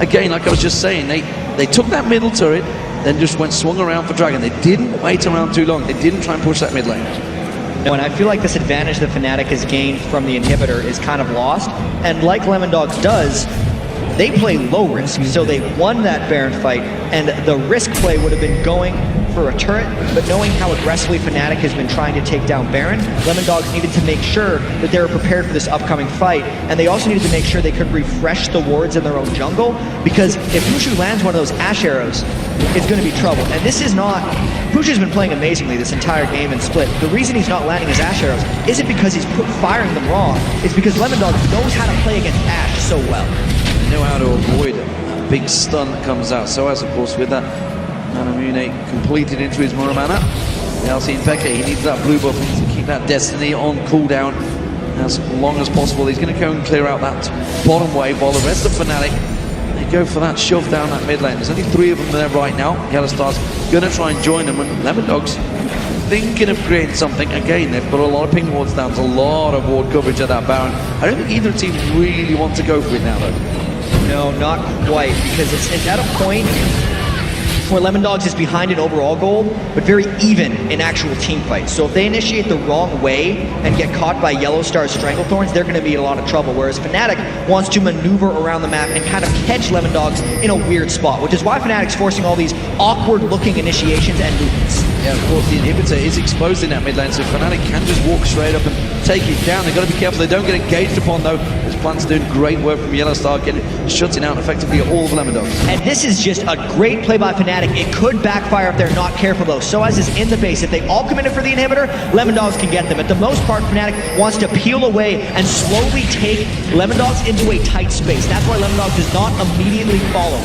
again, like I was just saying, they took that middle turret, then just swung around for Dragon. They didn't wait around too long. They didn't try and push that mid lane. No, and I feel like this advantage that Fnatic has gained from the inhibitor is kind of lost. And like Lemondogs does, they play low risk, so they won that Baron fight, and the risk play would have been going for a turret, but knowing how aggressively Fnatic has been trying to take down Baron, Lemondogs needed to make sure that they were prepared for this upcoming fight, and they also needed to make sure they could refresh the wards in their own jungle, because if Pushu lands one of those Ash Arrows, it's going to be trouble. And this is not... Pushu's been playing amazingly this entire game and split. The reason he's not landing his Ash Arrows isn't because he's firing them wrong, it's because Lemondogs knows how to play against Ash so well. Know how to avoid a big stun that comes out. So as of course with that Manamune completed into his Muramana. Now seeing Peke, he needs that blue buff, he needs to keep that Destiny on cooldown as long as possible. He's going to go and clear out that bottom wave while the rest of Fnatic, they go for that shove down that mid lane. There's only 3 of them there right now. Yellowstar's going to try and join them, and Lemondogs thinking of creating something. Again, they've got a lot of ping wards down, a lot of ward coverage at that Baron. I don't think either team really want to go for it now though. No, not quite, because it's at a point where Lemondogs is behind in overall gold, but very even in actual team fights. So if they initiate the wrong way and get caught by Yellow Star's Stranglethorns, they're going to be in a lot of trouble, whereas Fnatic wants to maneuver around the map and kind of catch Lemondogs in a weird spot, which is why Fnatic's forcing all these awkward-looking initiations and movements. Yeah, of course, the inhibitor is exposed in that mid lane, so Fnatic can just walk straight up and take it down. They've got to be careful they don't get engaged upon, though. This plan's doing great work from Yellow Star, shutting out effectively all of Lemondogs. And this is just a great play by Fnatic. It could backfire if they're not careful, though. SOAS is in the base. If they all come in for the inhibitor, Lemondogs can get them. At the most part, Fnatic wants to peel away and slowly take Lemondogs into a tight space. That's why Lemondogs does not immediately follow.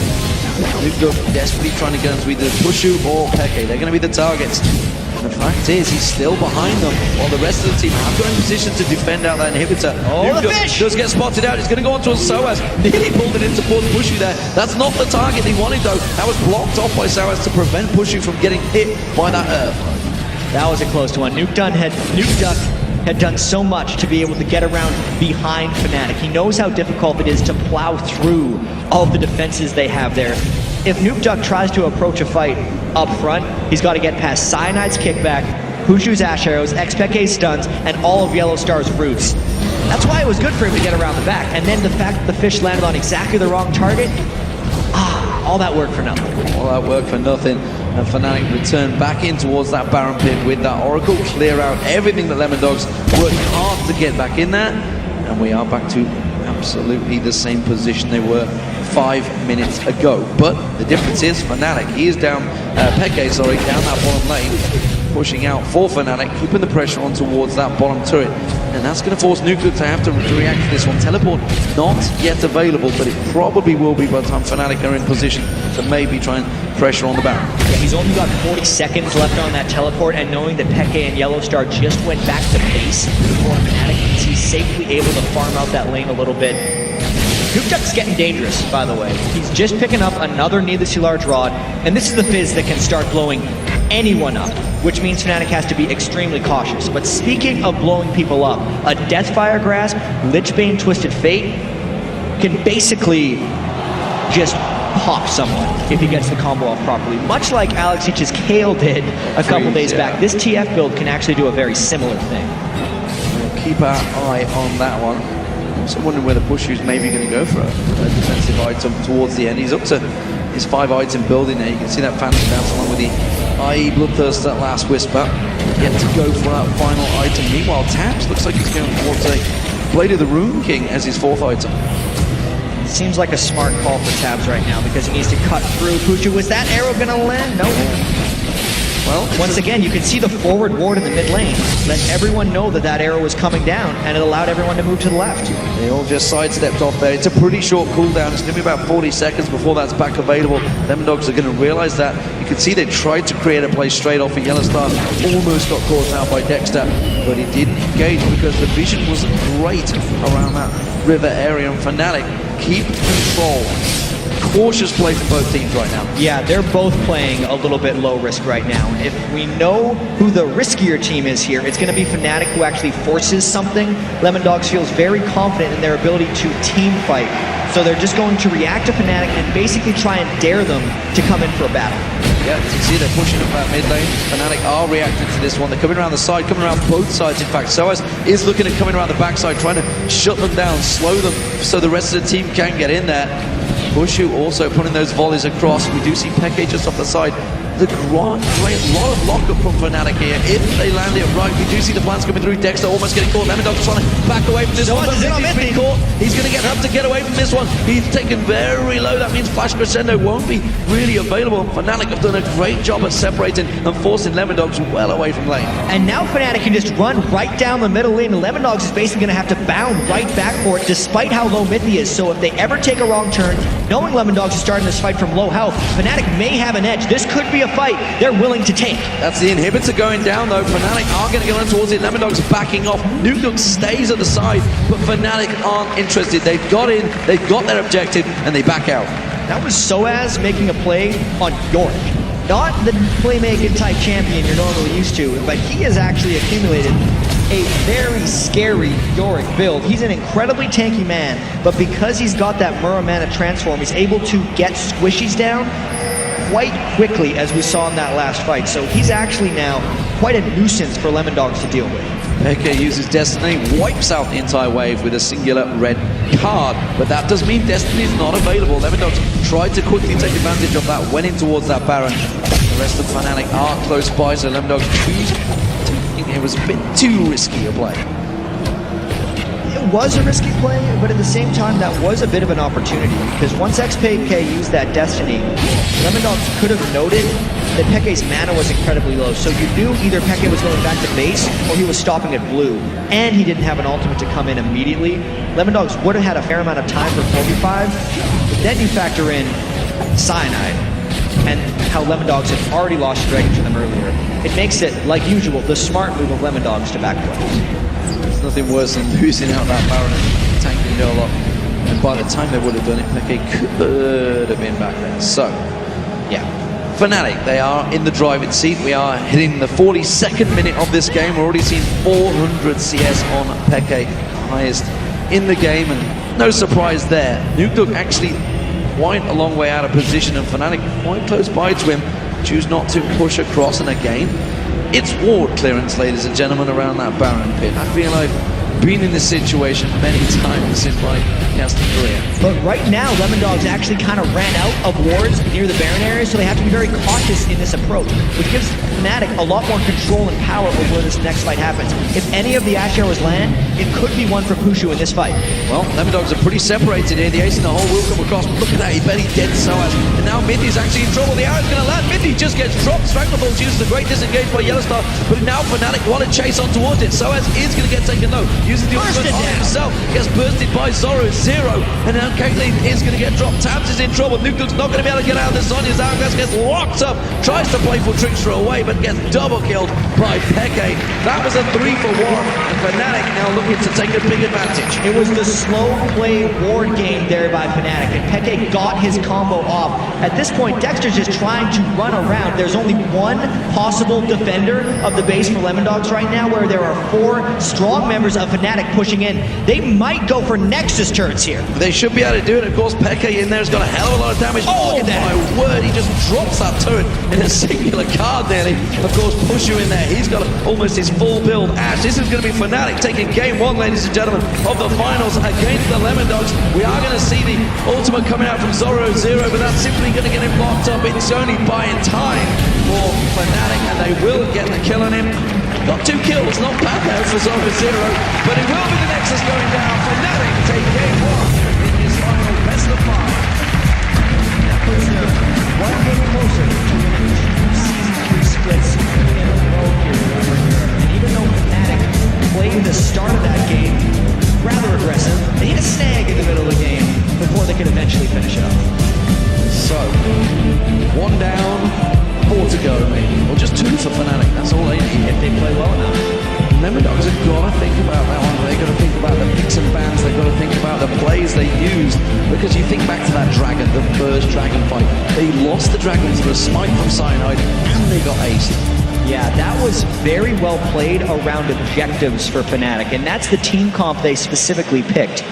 Nuke desperately trying to get into either Pushu or Peke. They're going to be the targets. And the fact is, he's still behind them, while the rest of the team have got in position to defend out that inhibitor. Oh, the fish! Does get spotted out. He's going to go onto a SOAS. Nearly pulled it into towards Pushu there. That's not the target he wanted, though. That was blocked off by SOAS to prevent Pushu from getting hit by that Earth. That was a close one. Nuke Duck had done so much to be able to get around behind Fnatic. He knows how difficult it is to plow through all of the defenses they have there. If Nuke Duck tries to approach a fight up front, he's got to get past Cyanide's kickback, Pushu's Ash Arrows, XPK's stuns, and all of Yellow Star's roots. That's why it was good for him to get around the back. And then the fact that the fish landed on exactly the wrong target, all that work for nothing. All that work for nothing. And Fnatic return back in towards that Baron pit with that Oracle, clear out everything that Lemondogs worked hard to get back in there. And we are back to absolutely the same position they were 5 minutes ago. But the difference is Fnatic, he is down, Peke, sorry, down that bottom lane, pushing out for Fnatic, keeping the pressure on towards that bottom turret. And that's going to force Nuke to have to react to this one. Teleport not yet available, but it probably will be by the time Fnatic are in position to maybe try and pressure on the Baron. Yeah, he's only got 40 seconds left on that teleport, and knowing that Peke and Yellow Star just went back to base before Fnatic, he's safely able to farm out that lane a little bit. Nuke Duck's getting dangerous, by the way. He's just picking up another needlessly large rod, and this is the fizz that can start blowing anyone up, which means Fnatic has to be extremely cautious. But speaking of blowing people up, a Deathfire Grasp, Lichbane Twisted Fate can basically just pop someone if he gets the combo off properly. Much like Alex Ich's Kale did a couple days back, this TF build can actually do a very similar thing. We'll keep our eye on that one. I'm also wondering whether Pushu's maybe going to go for a defensive item towards the end. He's up to his 5 item building there. You can see that Phantom Dance along with the IE Bloodthirst, that last Whisper. Yet to go for that final item. Meanwhile, Tabs looks like he's going towards a Blade of the Rune King as his 4th item. Seems like a smart call for Tabs right now because he needs to cut through Pushu. Was that arrow going to land? No. Well, once again, you can see the forward ward in the mid lane. Let everyone know that that arrow was coming down, and it allowed everyone to move to the left. They all just sidestepped off there. It's a pretty short cooldown. It's going to be about 40 seconds before that's back available. Lemondogs are going to realize that. You can see they tried to create a play straight off of Yellow Star. Almost got caught out by Dexter, but he didn't engage because the vision wasn't great around that river area. And Fnatic keep control. Cautious play from both teams right now. Yeah, they're both playing a little bit low risk right now. If we know who the riskier team is here, it's going to be Fnatic who actually forces something. Lemondogs feels very confident in their ability to team fight. So they're just going to react to Fnatic and basically try and dare them to come in for a battle. Yeah, you see they're pushing up that mid lane. Fnatic are reacting to this one. They're coming around the side, coming around both sides in fact. SOAS is looking at coming around the backside, trying to shut them down, slow them so the rest of the team can get in there. Pushu also putting those volleys across. We do see Peke just off the side. The great lot of lockup from Fnatic here. If they land it right, we do see the plans coming through. Dexter almost getting caught. Lemondogs trying to back away from this one. But he's been caught. He's going to have to get away from this one. He's taken very low. That means Flash Crescendo won't be really available. Fnatic have done a great job at separating and forcing Lemondogs well away from lane. And now Fnatic can just run right down the middle lane, and Lemondogs is basically going to have to bound right back for it, despite how low mid he is. So if they ever take a wrong turn, knowing Lemondogs is starting this fight from low health, Fnatic may have an edge. This could be a fight they're willing to take. That's the inhibitor going down though. Fnatic are going to go in towards it. Lemondogs backing off. Nuke stays at the side, but Fnatic aren't interested. They've got in, they've got their objective, and they back out. That was SOAS making a play on Yorick. Not the playmaking type champion you're normally used to, but he has actually accumulated a very scary Yorick build. He's an incredibly tanky man, but because he's got that Muramana transform, he's able to get squishies down quite quickly, as we saw in that last fight. So he's actually now quite a nuisance for Lemondogs to deal with. Peke uses Destiny, wipes out the entire wave with a singular red card. But that does mean Destiny is not available. Lemondogs tried to quickly take advantage of that, went in towards that Baron. The rest of Fnatic are close by, so Lemondogs choose taking it was a bit too risky a play. It was a risky play, but at the same time, that was a bit of an opportunity, because once XPK used that Destiny, Lemondogs could have noted that Peke's mana was incredibly low, so you knew either Peke was going back to base or he was stopping at blue, and he didn't have an ultimate to come in immediately. Lemondogs would have had a fair amount of time for 4v5, but then you factor in Cyanide and how Lemondogs had already lost Dragon to them earlier. It makes it, like usual, the smart move of Lemondogs to backplay. There's nothing worse than losing out that Baron and tanking it all up, and by the time they would have done it, Peke could have been back there. So, yeah. Fnatic, they are in the driving seat. We are hitting the 42nd minute of this game. We're already seeing 400 CS on Peke, highest in the game, and no surprise there. Nukedog actually quite a long way out of position, and Fnatic quite close by to him. Choose not to push across, and again, it's ward clearance, ladies and gentlemen, around that Baron pit. I feel like been in this situation many times in my casting career. But right now, Lemondogs actually kind of ran out of wards near the Baron area, so they have to be very cautious in this approach, which gives Fnatic a lot more control and power over where this next fight happens. If any of the Ash arrows land, it could be one for Pushu in this fight. Well, Lemondogs are pretty separated here. The ace in the hole will come across, but look at that, he barely dead Soaz. And now Mindy's actually in trouble. The arrow's going to land. Mindy just gets dropped. Stranglehold uses a great disengage by Yellowstar, but now Fnatic want to chase on towards it. Soaz is going to get taken low. Uses the ultimate on himself, gets bursted by Zoro, Zero, and now Caitlyn is going to get dropped. Tabs is in trouble. Nukedog's not going to be able to get out of this. Sonya's Hourglass gets locked up, tries to playful trickster away, but gets double killed by Peke. That was a 3-for-1, and Fnatic now looking to take a big advantage. It was the slow play ward game there by Fnatic, and Peke got his combo off. At this point, Dexter's just trying to run around. There's only one possible defender of the base for Lemondogs right now, where there are 4 strong members of Fnatic pushing in. They might go for Nexus turrets here. They should be able to do it. Of course, Peke in there has got a hell of a lot of damage. Oh, look at that. My word, he just drops that turret in a singular card nearly. Of course, Pushu in there. He's got almost his full build. Ash, this is going to be Fnatic taking game 1, ladies and gentlemen, of the finals against the Lemondogs. We are going to see the ultimate coming out from Zoro, Zero, but that's simply going to get him locked up. It's only buying time for Fnatic, and they will get the kill on him. Got 2 kills, not bad there for Zoro, Zero, but it will be the Nexus going down. Fnatic take game 1 in this final best of 5. That puts them 1 game closer to winning 2 Season 3 splits in a row here over here. And even though Fnatic played the start of that game rather aggressive, they hit a snag in the middle of the game before they could eventually finish it off. So, 1 down, 4 to go, maybe. Or just 2 for Fnatic, that's all they need. If they play well enough. Lemondogs have got to think about that one. They've got to think about the picks and bans. They've got to think about the plays they used. Because you think back to that dragon, the first dragon fight. They lost the dragon to a smite from Cyanide, and they got aced. Yeah, that was very well played around objectives for Fnatic, and that's the team comp they specifically picked.